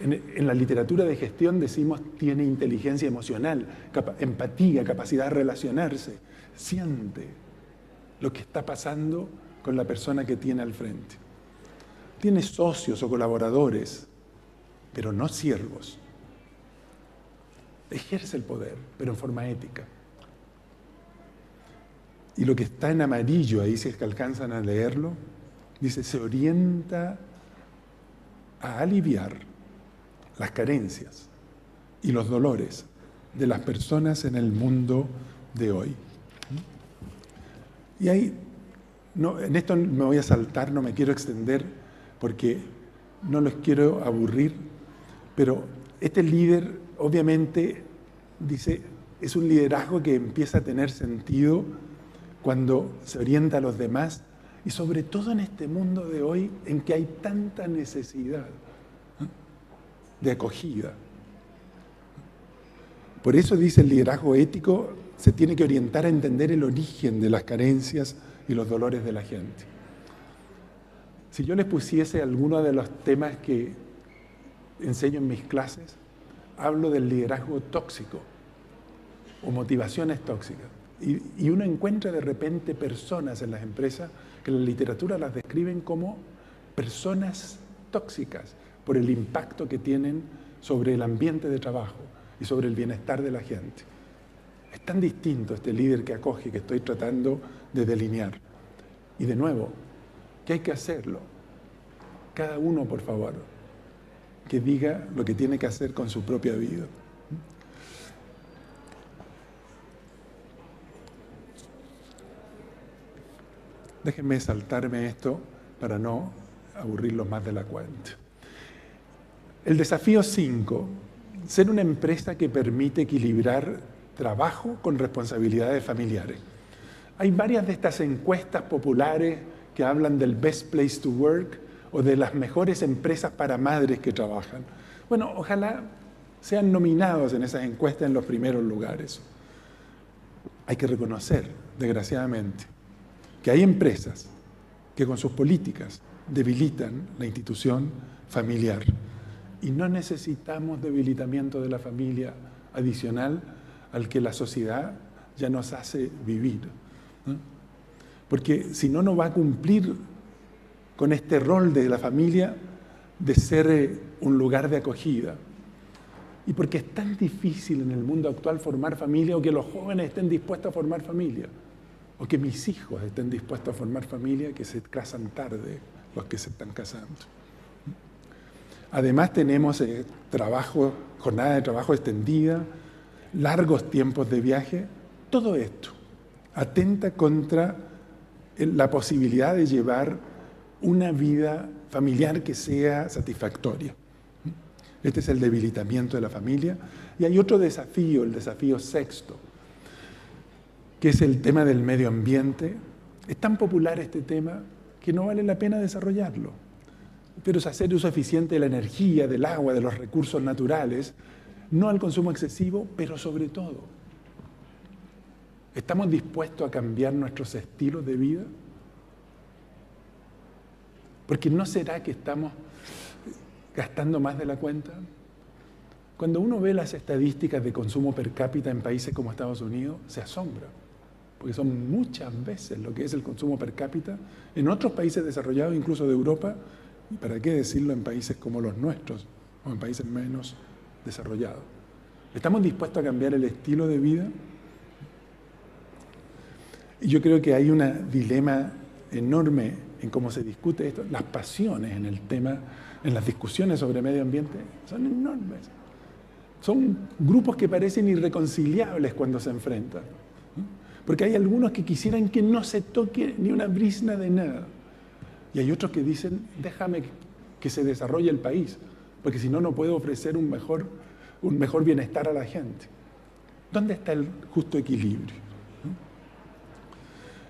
En la literatura de gestión decimos tiene inteligencia emocional, empatía, capacidad de relacionarse, siente lo que está pasando con la persona que tiene al frente. Tiene socios o colaboradores, pero no siervos. Ejerce el poder, pero en forma ética. Y lo que está en amarillo ahí, si es que alcanzan a leerlo, dice, se orienta a aliviar las carencias y los dolores de las personas en el mundo de hoy. Y ahí, en esto me voy a saltar, no me quiero extender porque no los quiero aburrir, pero este líder obviamente, dice, es un liderazgo que empieza a tener sentido cuando se orienta a los demás y sobre todo en este mundo de hoy en que hay tanta necesidad de acogida. Por eso dice el liderazgo ético se tiene que orientar a entender el origen de las carencias y los dolores de la gente. Si yo les pusiese alguno de los temas que enseño en mis clases, hablo del liderazgo tóxico. o motivaciones tóxicas. Y uno encuentra de repente personas en las empresas que la literatura las describen como personas tóxicas por el impacto que tienen sobre el ambiente de trabajo y sobre el bienestar de la gente. Es tan distinto este líder que acoge que estoy tratando de delinear. Y de nuevo, ¿qué hay que hacerlo? Cada uno, por favor, que diga lo que tiene que hacer con su propia vida. Déjenme saltarme esto para no aburrirlos más de la cuenta. El desafío 5, ser una empresa que permite equilibrar trabajo con responsabilidades familiares. Hay varias de estas encuestas populares que hablan del best place to work o de las mejores empresas para madres que trabajan. Bueno, ojalá sean nominados en esas encuestas en los primeros lugares. Hay que reconocer, desgraciadamente, que hay empresas que con sus políticas debilitan la institución familiar. Y no necesitamos debilitamiento de la familia adicional al que la sociedad ya nos hace vivir, ¿no? Porque si no, no va a cumplir con este rol de la familia de ser un lugar de acogida. Y porque es tan difícil en el mundo actual formar familia, o que los jóvenes estén dispuestos a formar familia, o que mis hijos estén dispuestos a formar familia, que se casan tarde los que se están casando. Además tenemos jornada de trabajo extendida, largos tiempos de viaje. Todo esto atenta contra la posibilidad de llevar una vida familiar que sea satisfactoria. Este es el debilitamiento de la familia. Y hay otro desafío, el desafío 6, que es el tema del medio ambiente. Es tan popular este tema que no vale la pena desarrollarlo. Pero es hacer uso eficiente de la energía, del agua, de los recursos naturales, no al consumo excesivo, pero sobre todo, ¿estamos dispuestos a cambiar nuestros estilos de vida? Porque ¿no será que estamos gastando más de la cuenta? Cuando uno ve las estadísticas de consumo per cápita en países como Estados Unidos, se asombra, porque son muchas veces lo que es el consumo per cápita en otros países desarrollados, incluso de Europa, y para qué decirlo en países como los nuestros, o en países menos desarrollados. ¿Estamos dispuestos a cambiar el estilo de vida? Y yo creo que hay un dilema enorme en cómo se discute esto. Las pasiones en el tema, en las discusiones sobre medio ambiente, son enormes. Son grupos que parecen irreconciliables cuando se enfrentan. Porque hay algunos que quisieran que no se toque ni una brizna de nada. Y hay otros que dicen, déjame que se desarrolle el país, porque si no, no puedo ofrecer un mejor bienestar a la gente. ¿Dónde está el justo equilibrio?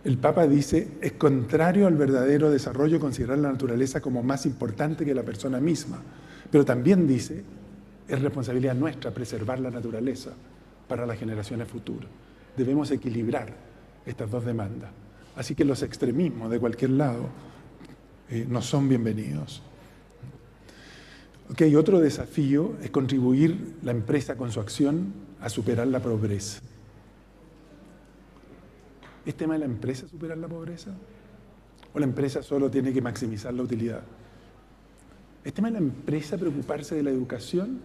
El Papa dice, es contrario al verdadero desarrollo considerar la naturaleza como más importante que la persona misma. Pero también dice, es responsabilidad nuestra preservar la naturaleza para las generaciones futuras. Debemos equilibrar estas dos demandas. Así que los extremismos de cualquier lado no son bienvenidos. Okay, otro desafío es contribuir la empresa con su acción a superar la pobreza. ¿Es tema de la empresa superar la pobreza? ¿O la empresa solo tiene que maximizar la utilidad? ¿Es tema de la empresa preocuparse de la educación?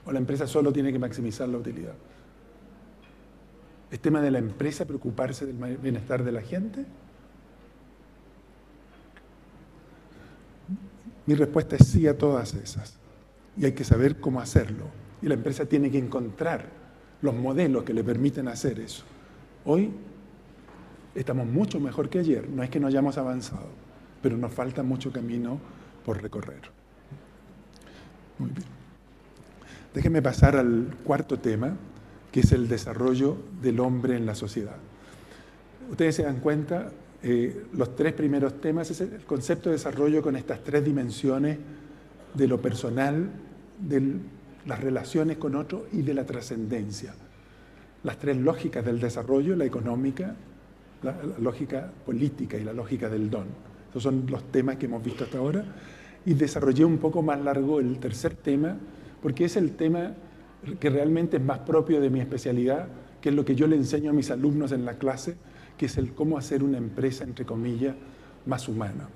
¿O la empresa solo tiene que maximizar la utilidad? ¿Es tema de la empresa preocuparse del bienestar de la gente? Mi respuesta es sí a todas esas. Y hay que saber cómo hacerlo. Y la empresa tiene que encontrar los modelos que le permiten hacer eso. Hoy estamos mucho mejor que ayer. No es que no hayamos avanzado, pero nos falta mucho camino por recorrer. Muy bien. Déjenme pasar al cuarto tema, que es el desarrollo del hombre en la sociedad. Ustedes se dan cuenta, los tres primeros temas es el concepto de desarrollo con estas tres dimensiones de lo personal, de las relaciones con otros y de la trascendencia. Las tres lógicas del desarrollo, la económica, la lógica política y la lógica del don. Esos son los temas que hemos visto hasta ahora. Y desarrollé un poco más largo el tercer tema, porque es el tema que realmente es más propio de mi especialidad, que es lo que yo le enseño a mis alumnos en la clase, que es el cómo hacer una empresa, entre comillas, más humana.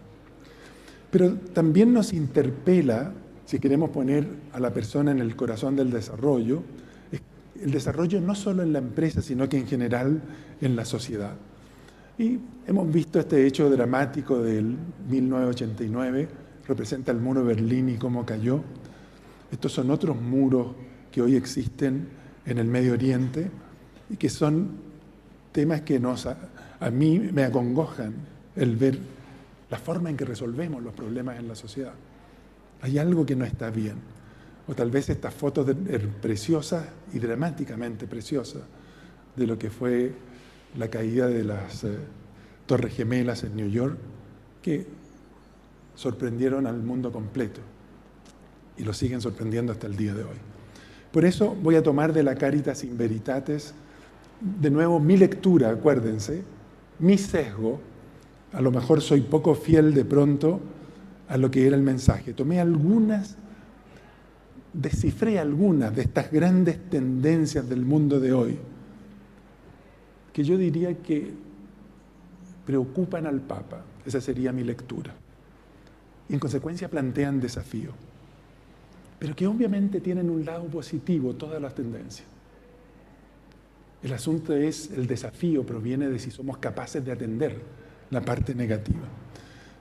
Pero también nos interpela, si queremos poner a la persona en el corazón del desarrollo, el desarrollo no solo en la empresa, sino que en general en la sociedad. Y hemos visto este hecho dramático del 1989, representa el muro de Berlín y cómo cayó. Estos son otros muros que hoy existen en el Medio Oriente y que son temas que a mí me acongojan el ver la forma en que resolvemos los problemas en la sociedad. Hay algo que no está bien. O tal vez estas fotos preciosas y dramáticamente preciosas de lo que fue la caída de las Torres Gemelas en New York, que sorprendieron al mundo completo y lo siguen sorprendiendo hasta el día de hoy. Por eso voy a tomar de la Caritas in Veritatis, de nuevo, mi lectura, acuérdense, mi sesgo. A lo mejor soy poco fiel de pronto a lo que era el mensaje. Tomé descifré algunas de estas grandes tendencias del mundo de hoy, que yo diría que preocupan al Papa. Esa sería mi lectura. Y en consecuencia plantean desafíos, pero que obviamente tienen un lado positivo todas las tendencias. El asunto es, el desafío proviene de si somos capaces de atender la parte negativa.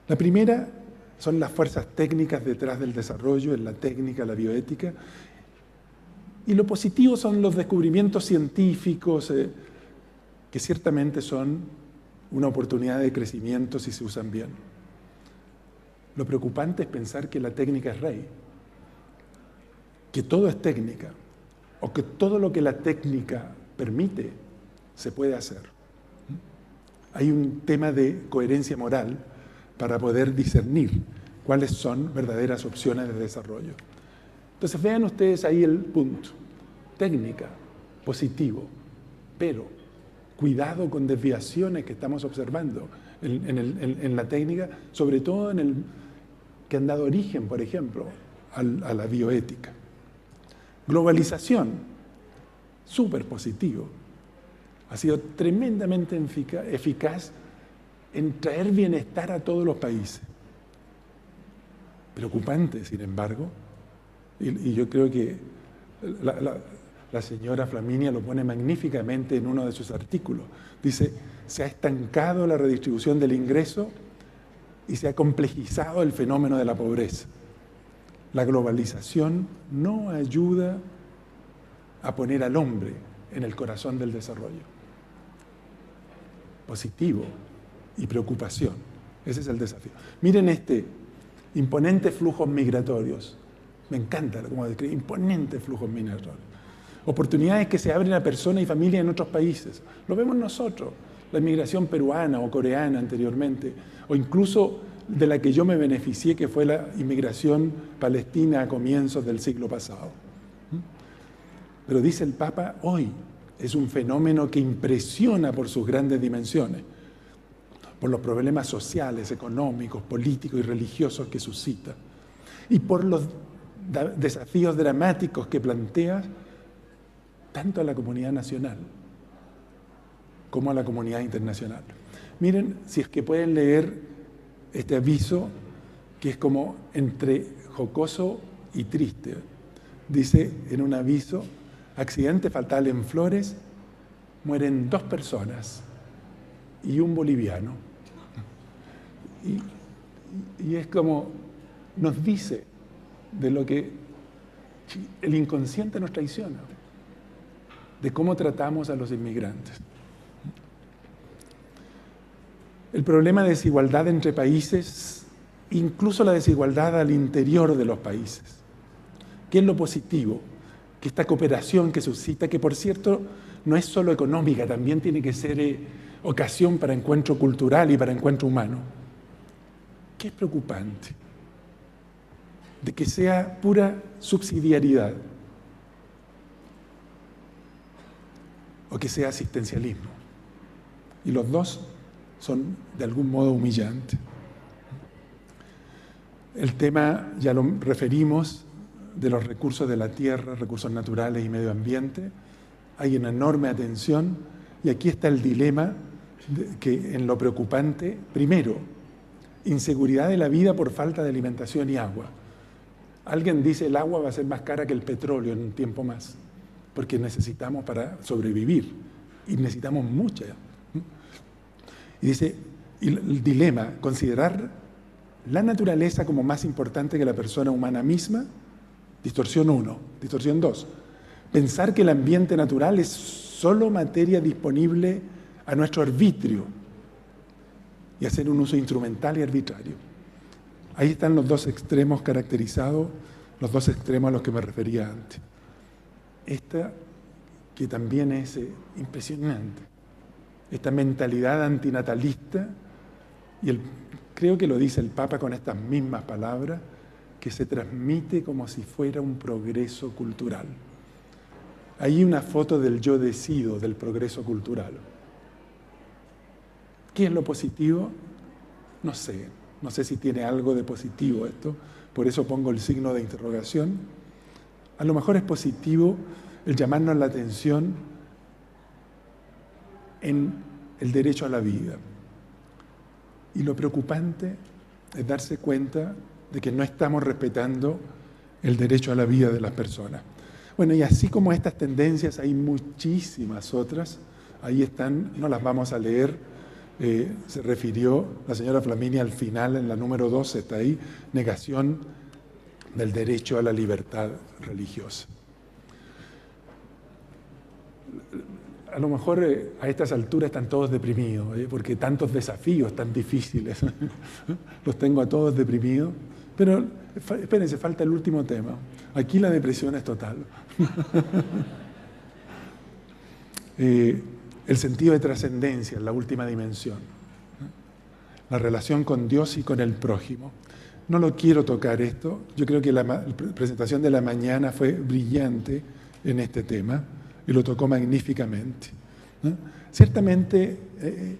La primera son las fuerzas técnicas detrás del desarrollo, en la técnica, la bioética, y lo positivo son los descubrimientos científicos, que ciertamente son una oportunidad de crecimiento si se usan bien. Lo preocupante es pensar que la técnica es rey, que todo es técnica, o que todo lo que la técnica permite se puede hacer. Hay un tema de coherencia moral para poder discernir cuáles son verdaderas opciones de desarrollo. Entonces vean ustedes ahí el punto. Técnica, positivo, pero cuidado con desviaciones que estamos observando en la técnica, sobre todo en el que han dado origen, por ejemplo, a la bioética. Globalización, súper positivo. Ha sido tremendamente eficaz en traer bienestar a todos los países. Preocupante, sin embargo, y yo creo que la señora Flaminia lo pone magníficamente en uno de sus artículos. Dice, se ha estancado la redistribución del ingreso y se ha complejizado el fenómeno de la pobreza. La globalización no ayuda a poner al hombre en el corazón del desarrollo. Positivo y preocupación. Ese es el desafío. Miren imponentes flujos migratorios. Me encanta cómo describe, imponentes flujos migratorios. Oportunidades que se abren a personas y familias en otros países. Lo vemos nosotros. La inmigración peruana o coreana anteriormente, o incluso de la que yo me beneficié, que fue la inmigración palestina a comienzos del siglo pasado. Pero dice el Papa, hoy es un fenómeno que impresiona por sus grandes dimensiones, por los problemas sociales, económicos, políticos y religiosos que suscita, y por los desafíos dramáticos que plantea tanto a la comunidad nacional como a la comunidad internacional. Miren, si es que pueden leer este aviso, que es como entre jocoso y triste. Dice en un aviso, accidente fatal en Flores, mueren 2 personas y un boliviano. Y es como nos dice de lo que el inconsciente nos traiciona, de cómo tratamos a los inmigrantes. El problema de desigualdad entre países, incluso la desigualdad al interior de los países. ¿Qué es lo positivo? Que esta cooperación que suscita, que por cierto no es solo económica, también tiene que ser ocasión para encuentro cultural y para encuentro humano. ¿Qué es preocupante? De que sea pura subsidiariedad o que sea asistencialismo. Y los dos son de algún modo humillantes. El tema, ya lo referimos, de los recursos de la tierra, recursos naturales y medio ambiente. Hay una enorme atención y aquí está el dilema que en lo preocupante, primero, inseguridad de la vida por falta de alimentación y agua. Alguien dice el agua va a ser más cara que el petróleo en un tiempo más, porque necesitamos para sobrevivir y necesitamos mucha. Y dice, y el dilema, considerar la naturaleza como más importante que la persona humana misma, distorsión 1, distorsión 2. Pensar que el ambiente natural es solo materia disponible a nuestro arbitrio y hacer un uso instrumental y arbitrario. Ahí están los dos extremos caracterizados, los dos extremos a los que me refería antes. Esta que también es impresionante, esta mentalidad antinatalista, y creo que lo dice el Papa con estas mismas palabras, que se transmite como si fuera un progreso cultural. Hay una foto del yo decido, del progreso cultural. ¿Qué es lo positivo? No sé si tiene algo de positivo esto, por eso pongo el signo de interrogación. A lo mejor es positivo el llamarnos la atención en el derecho a la vida. Y lo preocupante es darse cuenta de que no estamos respetando el derecho a la vida de las personas. Bueno, y así como estas tendencias, hay muchísimas otras. Ahí están, no las vamos a leer. Se refirió la señora Flaminia al final, en la número 12, está ahí, negación del derecho a la libertad religiosa. A lo mejor a estas alturas están todos deprimidos, porque tantos desafíos tan difíciles, los tengo a todos deprimidos. Pero espérense, falta el último tema. Aquí la depresión es total. El sentido de trascendencia, la última dimensión. La relación con Dios y con el prójimo. No lo quiero tocar esto. Yo creo que la presentación de la mañana fue brillante en este tema y lo tocó magníficamente. Ciertamente,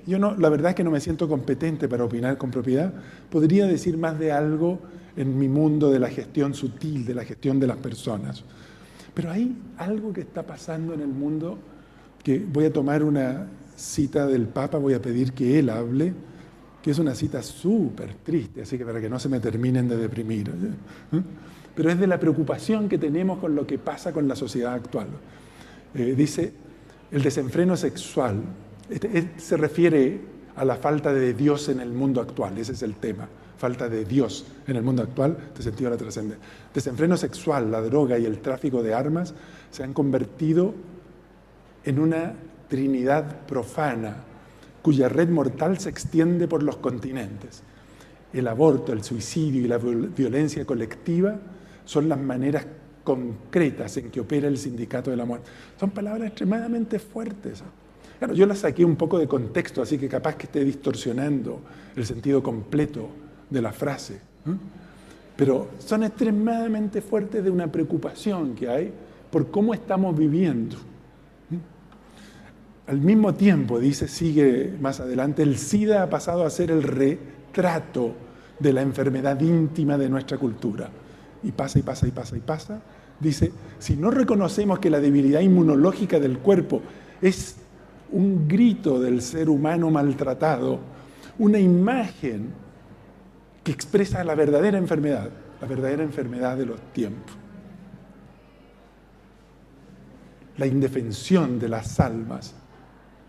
la verdad es que no me siento competente para opinar con propiedad. Podría decir más de algo en mi mundo de la gestión sutil, de la gestión de las personas. Pero hay algo que está pasando en el mundo que voy a tomar una cita del Papa, voy a pedir que él hable, que es una cita súper triste, así que para que no se me terminen de deprimir. Pero es de la preocupación que tenemos con lo que pasa con la sociedad actual. Dice, el desenfreno sexual, se refiere a la falta de Dios en el mundo actual, ese es el tema, falta de Dios en el mundo actual, de sentido de la trascendencia. Desenfreno sexual, la droga y el tráfico de armas se han convertido en una trinidad profana, cuya red mortal se extiende por los continentes. El aborto, el suicidio y la violencia colectiva son las maneras concretas en que opera el sindicato de la muerte. Son palabras extremadamente fuertes. Claro, yo las saqué un poco de contexto, así que capaz que esté distorsionando el sentido completo de la frase. Pero son extremadamente fuertes de una preocupación que hay por cómo estamos viviendo. Al mismo tiempo, sigue más adelante, el SIDA ha pasado a ser el retrato de la enfermedad íntima de nuestra cultura. Y pasa, y pasa, y pasa, y pasa. Dice, si no reconocemos que la debilidad inmunológica del cuerpo es un grito del ser humano maltratado, una imagen que expresa la verdadera enfermedad de los tiempos. La indefensión de las almas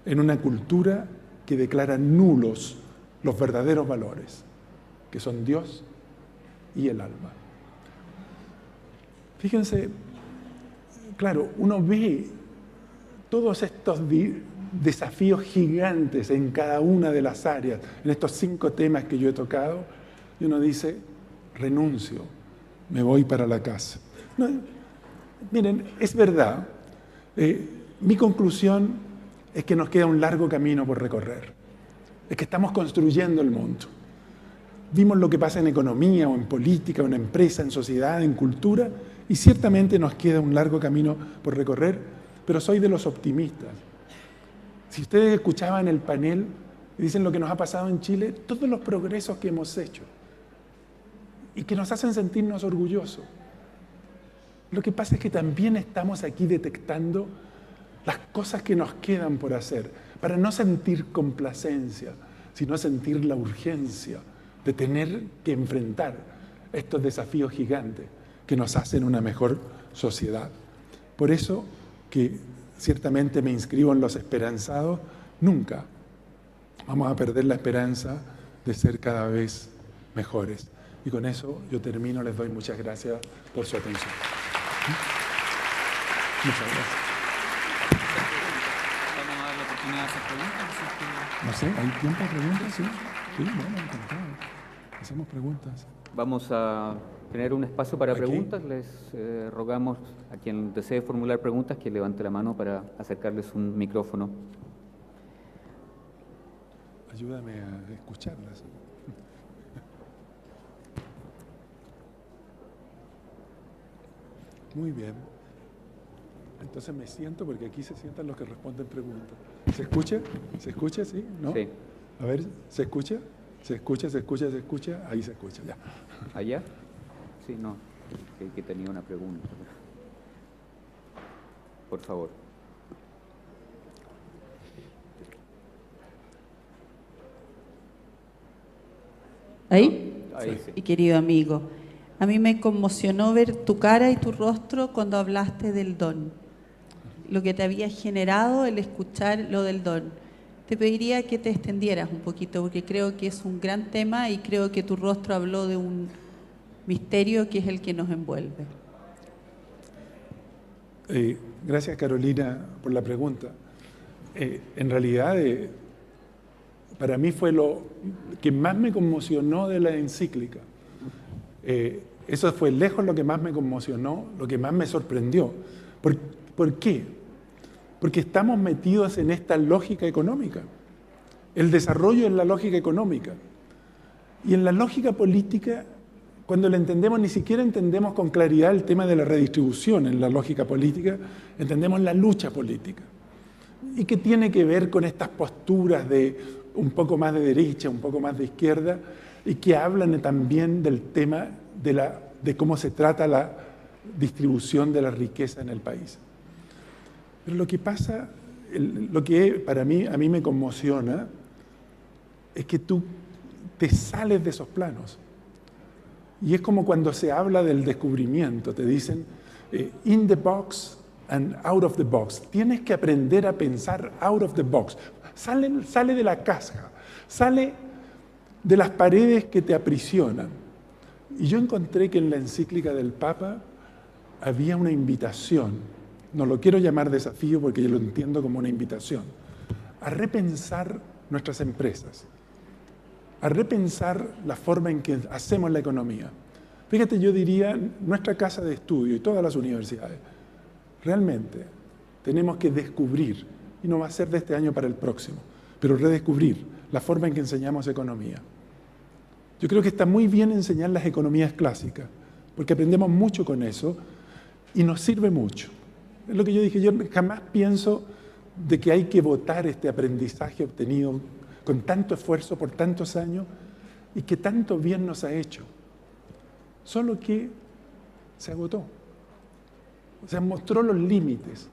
en una cultura que declara nulos los verdaderos valores, que son Dios y el alma. Fíjense, claro, uno ve todos estos desafíos gigantes en cada una de las áreas, en estos 5 temas que yo he tocado, y uno dice, renuncio, me voy para la casa. No, miren, es verdad, mi conclusión es que nos queda un largo camino por recorrer, es que estamos construyendo el mundo. Vimos lo que pasa en economía, o en política, o en empresa, en sociedad, en cultura, y ciertamente nos queda un largo camino por recorrer, pero soy de los optimistas. Si ustedes escuchaban el panel y dicen lo que nos ha pasado en Chile, todos los progresos que hemos hecho y que nos hacen sentirnos orgullosos. Lo que pasa es que también estamos aquí detectando las cosas que nos quedan por hacer, para no sentir complacencia, sino sentir la urgencia de tener que enfrentar estos desafíos gigantes que nos hacen una mejor sociedad. Por eso que ciertamente me inscribo en los esperanzados, nunca vamos a perder la esperanza de ser cada vez mejores. Y con eso yo termino, les doy muchas gracias por su atención. Muchas gracias. Vamos a dar la oportunidad de hacer preguntas. No sé, ¿hay tiempo de preguntas? Sí, sí, bueno, encantado. Hacemos preguntas. Vamos a tener un espacio para Aquí. preguntas. Les rogamos a quien desee formular preguntas que levante la mano para acercarles un micrófono. Ayúdame a escucharlas. Muy bien. Entonces me siento porque aquí se sientan los que responden preguntas. ¿Se escucha? ¿Se escucha? ¿Sí? ¿No? Sí. A ver, ¿se escucha? ¿Se escucha? ¿Se escucha? ¿Se escucha? Ahí se escucha, ya. ¿Allá? Sí, no. Que tenía una pregunta. Por favor. ¿Ahí? Ahí sí. Y querido amigo, a mí me conmocionó ver tu cara y tu rostro cuando hablaste del don. Lo que te había generado el escuchar lo del don. Te pediría que te extendieras un poquito, porque creo que es un gran tema y creo que tu rostro habló de un misterio que es el que nos envuelve. Gracias, Carolina, por la pregunta. En realidad, para mí fue lo que más me conmocionó de la encíclica. Eso fue lejos lo que más me conmocionó, lo que más me sorprendió. ¿Por qué? Porque estamos metidos en esta lógica económica. El desarrollo es la lógica económica. Y en la lógica política, cuando la entendemos, ni siquiera entendemos con claridad el tema de la redistribución en la lógica política, entendemos la lucha política. ¿Y qué tiene que ver con estas posturas de un poco más de derecha, un poco más de izquierda, y que hablan también del tema de cómo se trata la distribución de la riqueza en el país? Pero lo que pasa, lo que para mí, a mí me conmociona, es que tú te sales de esos planos. Y es como cuando se habla del descubrimiento, te dicen, in the box and out of the box. Tienes que aprender a pensar out of the box. Sale de la caja, sale de las paredes que te aprisionan. Y yo encontré que en la encíclica del Papa había una invitación, no lo quiero llamar desafío porque yo lo entiendo como una invitación, a repensar nuestras empresas, a repensar la forma en que hacemos la economía. Fíjate, yo diría, nuestra casa de estudio y todas las universidades, realmente tenemos que descubrir, y no va a ser de este año para el próximo, pero redescubrir la forma en que enseñamos economía. Yo creo que está muy bien enseñar las economías clásicas, porque aprendemos mucho con eso y nos sirve mucho. Es lo que yo dije, yo jamás pienso de que hay que votar este aprendizaje obtenido con tanto esfuerzo por tantos años y que tanto bien nos ha hecho. Solo que se agotó. O sea, mostró los límites.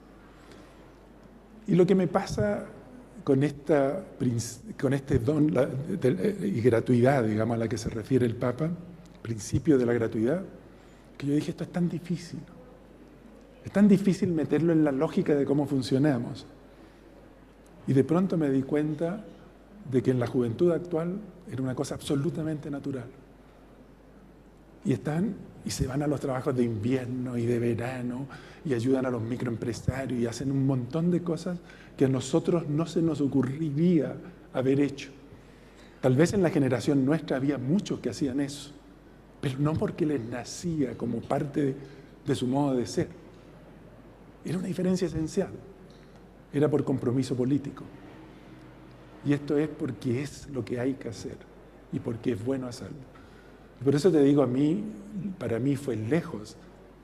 Y lo que me pasa con este don y gratuidad, digamos, a la que se refiere el Papa, principio de la gratuidad, que yo dije, esto es tan difícil. Es tan difícil meterlo en la lógica de cómo funcionamos. Y de pronto me di cuenta de que en la juventud actual era una cosa absolutamente natural. Y se van a los trabajos de invierno y de verano y ayudan a los microempresarios y hacen un montón de cosas que a nosotros no se nos ocurriría haber hecho. Tal vez en la generación nuestra había muchos que hacían eso, pero no porque les nacía como parte de su modo de ser. Era una diferencia esencial. Era por compromiso político. Y esto es porque es lo que hay que hacer y porque es bueno hacerlo. Y por eso te digo, para mí fue lejos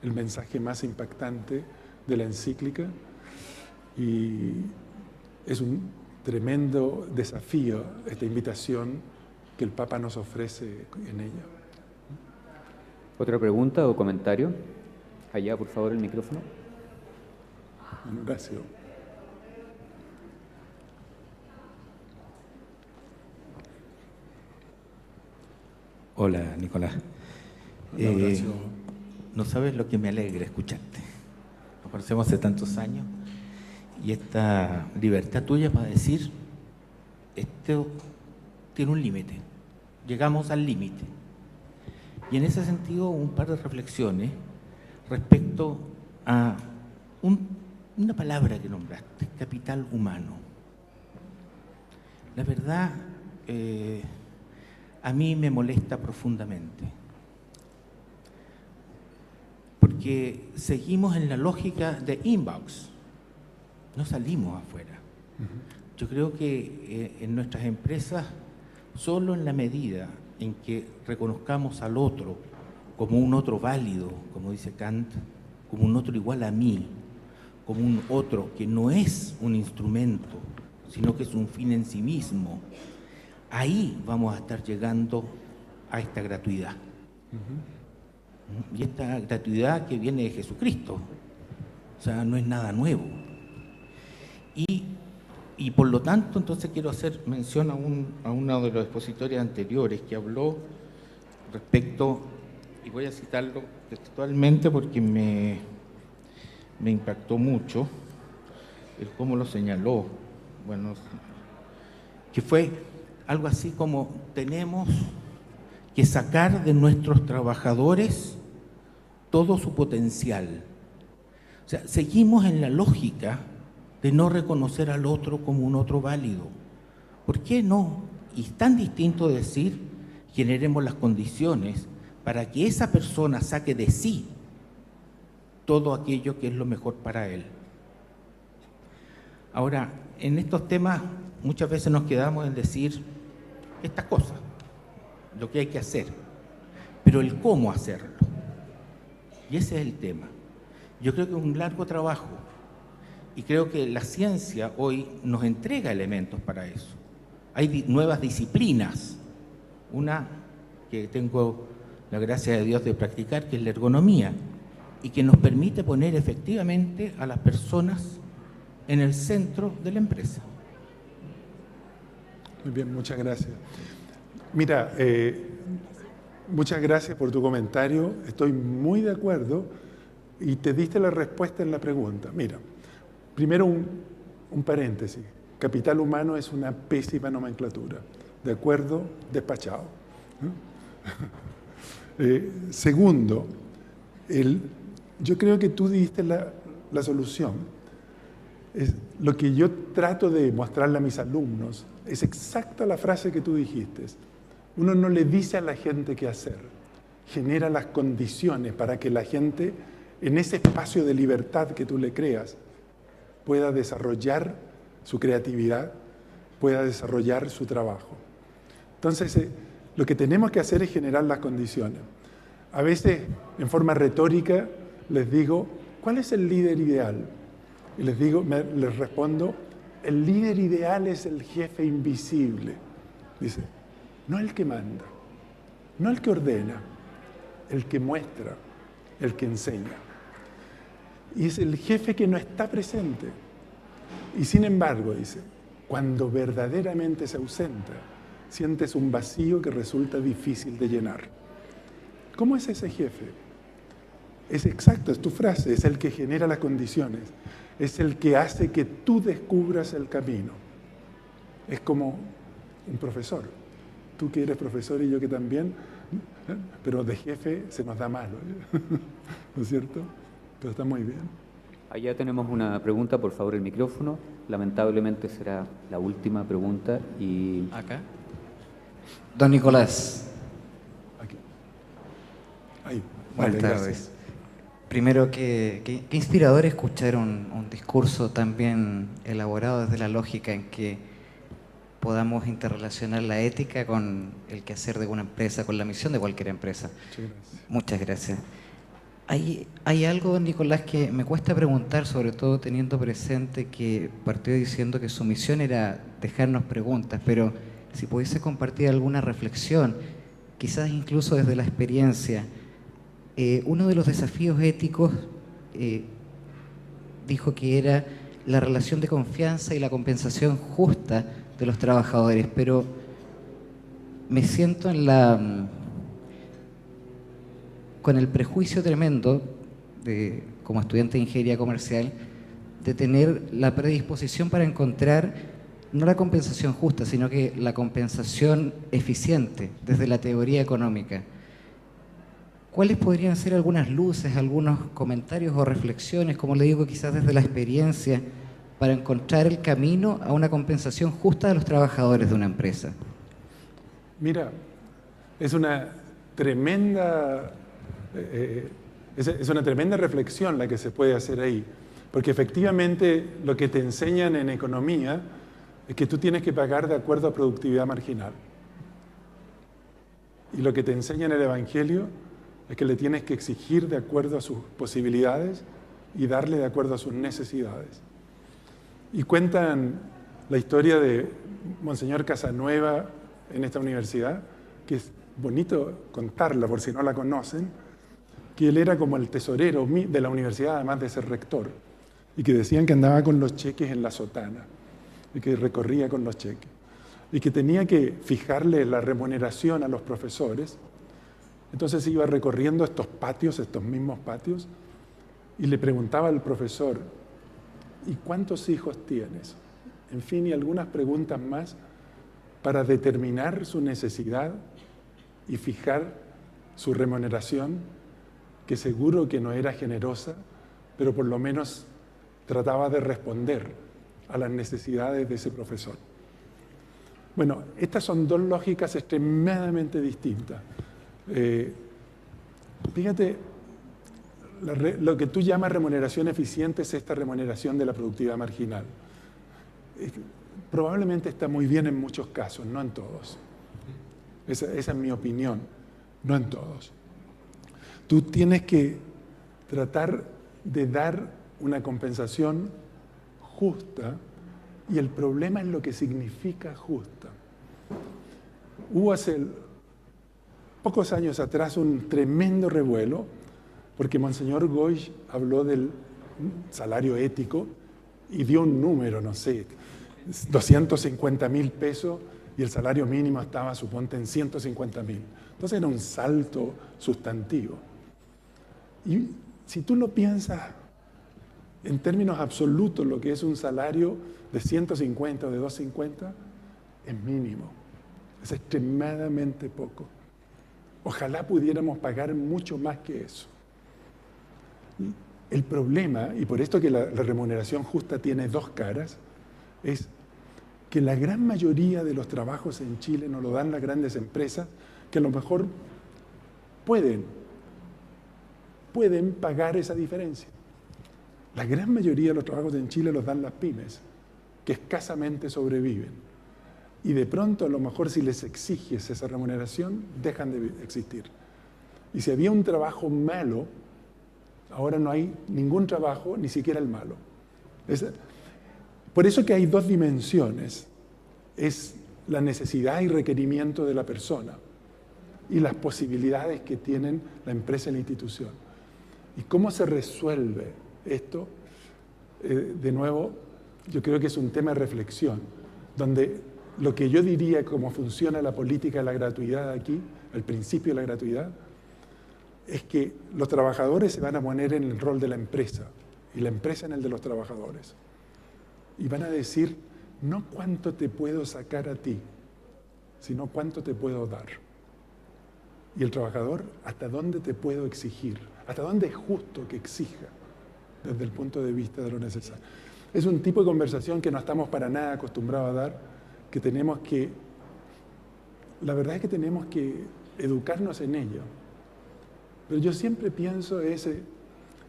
el mensaje más impactante de la encíclica y es un tremendo desafío esta invitación que el Papa nos ofrece en ella. ¿Otra pregunta o comentario? Allá, por favor, el micrófono. Bueno, gracias. Hola, Nicolás. Hola, Horacio. No sabes lo que me alegra escucharte. Nos conocemos hace tantos años y esta libertad tuya para decir, esto tiene un límite, llegamos al límite. Y en ese sentido, un par de reflexiones respecto a una palabra que nombraste, capital humano. La verdad, a mí me molesta profundamente, porque seguimos en la lógica de inbox, no salimos afuera. Yo creo que en nuestras empresas, solo en la medida en que reconozcamos al otro como un otro válido, como dice Kant, como un otro igual a mí, como un otro que no es un instrumento, sino que es un fin en sí mismo, ahí vamos a estar llegando a esta gratuidad. Y esta gratuidad que viene de Jesucristo, o sea, no es nada nuevo. Y por lo tanto, entonces quiero hacer mención a uno de los expositores anteriores que habló respecto, y voy a citarlo textualmente porque me impactó mucho el cómo lo señaló, bueno, que fue algo así como: tenemos que sacar de nuestros trabajadores todo su potencial. O sea, seguimos en la lógica de no reconocer al otro como un otro válido. ¿Por qué no? Y es tan distinto decir, generemos las condiciones para que esa persona saque de sí todo aquello que es lo mejor para él. Ahora, en estos temas muchas veces nos quedamos en decir estas cosas, lo que hay que hacer, pero el cómo hacerlo. Y ese es el tema. Yo creo que es un largo trabajo y creo que la ciencia hoy nos entrega elementos para eso. Hay nuevas disciplinas, una que tengo la gracia de Dios de practicar, que es la ergonomía, y que nos permite poner efectivamente a las personas en el centro de la empresa. Muy bien, muchas gracias. Mira, muchas gracias por tu comentario. Estoy muy de acuerdo y te diste la respuesta en la pregunta. Mira, primero un paréntesis. Capital humano es una pésima nomenclatura. De acuerdo, despachado. Segundo, yo creo que tú diste la solución. Lo que yo trato de mostrarle a mis alumnos es exacta la frase que tú dijiste. Uno no le dice a la gente qué hacer, genera las condiciones para que la gente, en ese espacio de libertad que tú le creas, pueda desarrollar su creatividad, pueda desarrollar su trabajo. Entonces, lo que tenemos que hacer es generar las condiciones. A veces, en forma retórica, les digo, ¿cuál es el líder ideal? Y les respondo, el líder ideal es el jefe invisible. Dice, no el que manda, no el que ordena, el que muestra, el que enseña. Y es el jefe que no está presente. Y sin embargo, dice, cuando verdaderamente se ausenta, sientes un vacío que resulta difícil de llenar. ¿Cómo es ese jefe? Es exacto, es tu frase, es el que genera las condiciones, es el que hace que tú descubras el camino. Es como un profesor. Tú que eres profesor y yo que también, pero de jefe se nos da malo, ¿no es cierto? Pero está muy bien. Allá tenemos una pregunta, por favor, el micrófono. Lamentablemente será la última pregunta y... Acá. Don Nicolás. Aquí. Ahí. Buenas Vale, tardes. gracias. Primero, qué inspirador escuchar un discurso tan bien elaborado desde la lógica en que podamos interrelacionar la ética con el quehacer de una empresa, con la misión de cualquier empresa. Muchas gracias. Hay algo, don Nicolás, que me cuesta preguntar, sobre todo teniendo presente que partió diciendo que su misión era dejarnos preguntas, pero si pudiese compartir alguna reflexión, quizás incluso desde la experiencia, uno de los desafíos éticos dijo que era la relación de confianza y la compensación justa de los trabajadores, pero me siento con el prejuicio tremendo, como estudiante de ingeniería comercial, de tener la predisposición para encontrar no la compensación justa, sino que la compensación eficiente desde la teoría económica. ¿Cuáles podrían ser algunas luces, algunos comentarios o reflexiones, como le digo, quizás desde la experiencia, para encontrar el camino a una compensación justa de los trabajadores de una empresa? Mira, es una tremenda reflexión la que se puede hacer ahí, porque efectivamente lo que te enseñan en economía es que tú tienes que pagar de acuerdo a productividad marginal. Y lo que te enseña en el Evangelio es que le tienes que exigir de acuerdo a sus posibilidades y darle de acuerdo a sus necesidades. Y cuentan la historia de Monseñor Casanueva en esta universidad, que es bonito contarla por si no la conocen, que él era como el tesorero de la universidad, además de ser rector, y que decían que andaba con los cheques en la sotana, y que recorría con los cheques, y que tenía que fijarle la remuneración a los profesores. Entonces iba recorriendo estos patios, estos mismos patios, y le preguntaba al profesor, ¿y cuántos hijos tienes? En fin, y algunas preguntas más para determinar su necesidad y fijar su remuneración, que seguro que no era generosa, pero por lo menos trataba de responder a las necesidades de ese profesor. Bueno, estas son dos lógicas extremadamente distintas. Fíjate, lo que tú llamas remuneración eficiente es esta remuneración de la productividad marginal. Probablemente está muy bien en muchos casos, no en todos. Esa es mi opinión, no en todos. Tú tienes que tratar de dar una compensación justa, y el problema es lo que significa justa. Hubo hace pocos años atrás un tremendo revuelo porque Monseñor Goix habló del salario ético y dio un número, no sé, 250.000 pesos, y el salario mínimo estaba, suponte, en 150.000. Entonces era un salto sustantivo. Y si tú lo piensas en términos absolutos, lo que es un salario de 150 o de 250, es mínimo. Es extremadamente poco. Ojalá pudiéramos pagar mucho más que eso. El problema, y por esto que la remuneración justa tiene dos caras, es que la gran mayoría de los trabajos en Chile nos lo dan las grandes empresas, que a lo mejor pueden pagar esa diferencia. La gran mayoría de los trabajos en Chile los dan las pymes, que escasamente sobreviven. Y de pronto, a lo mejor, si les exiges esa remuneración, dejan de existir. Y si había un trabajo malo, ahora no hay ningún trabajo, ni siquiera el malo. Por eso que hay dos dimensiones. Es la necesidad y requerimiento de la persona y las posibilidades que tienen la empresa y la institución. ¿Y cómo se resuelve esto? De nuevo, yo creo que es un tema de reflexión, donde lo que yo diría cómo funciona la política de la gratuidad aquí, el principio de la gratuidad, es que los trabajadores se van a poner en el rol de la empresa y la empresa en el de los trabajadores. Y van a decir, no cuánto te puedo sacar a ti, sino cuánto te puedo dar. Y el trabajador, hasta dónde te puedo exigir, hasta dónde es justo que exija, desde el punto de vista de lo necesario. Es un tipo de conversación que no estamos para nada acostumbrados a dar, que tenemos que, la verdad es que tenemos que educarnos en ello. Pero yo siempre pienso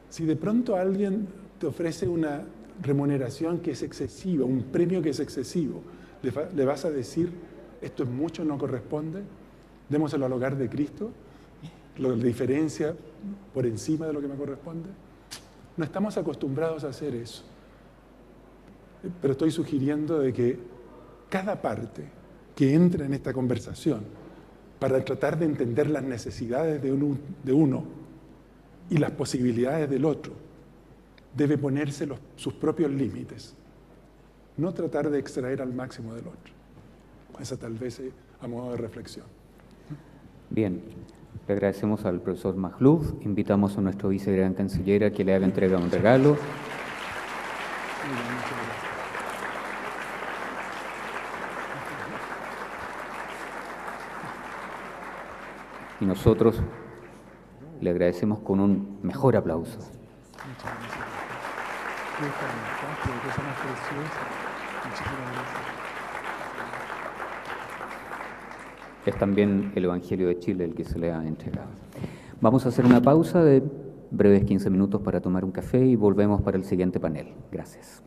si de pronto alguien te ofrece una remuneración que es excesiva, un premio que es excesivo, ¿le vas a decir, esto es mucho, no corresponde? Démoselo al hogar de Cristo, la diferencia por encima de lo que me corresponde. No estamos acostumbrados a hacer eso. Pero estoy sugiriendo de que cada parte que entra en esta conversación para tratar de entender las necesidades de uno y las posibilidades del otro. Debe ponerse sus propios límites, no tratar de extraer al máximo del otro. Esa tal vez a modo de reflexión. Bien, le agradecemos al profesor Makhlouf, invitamos a nuestro vicegran canciller a que le haga entrega un regalo. Y nosotros le agradecemos con un mejor aplauso. Es también el Evangelio de Chile el que se le ha entregado. Vamos a hacer una pausa de breves 15 minutos para tomar un café y volvemos para el siguiente panel. Gracias.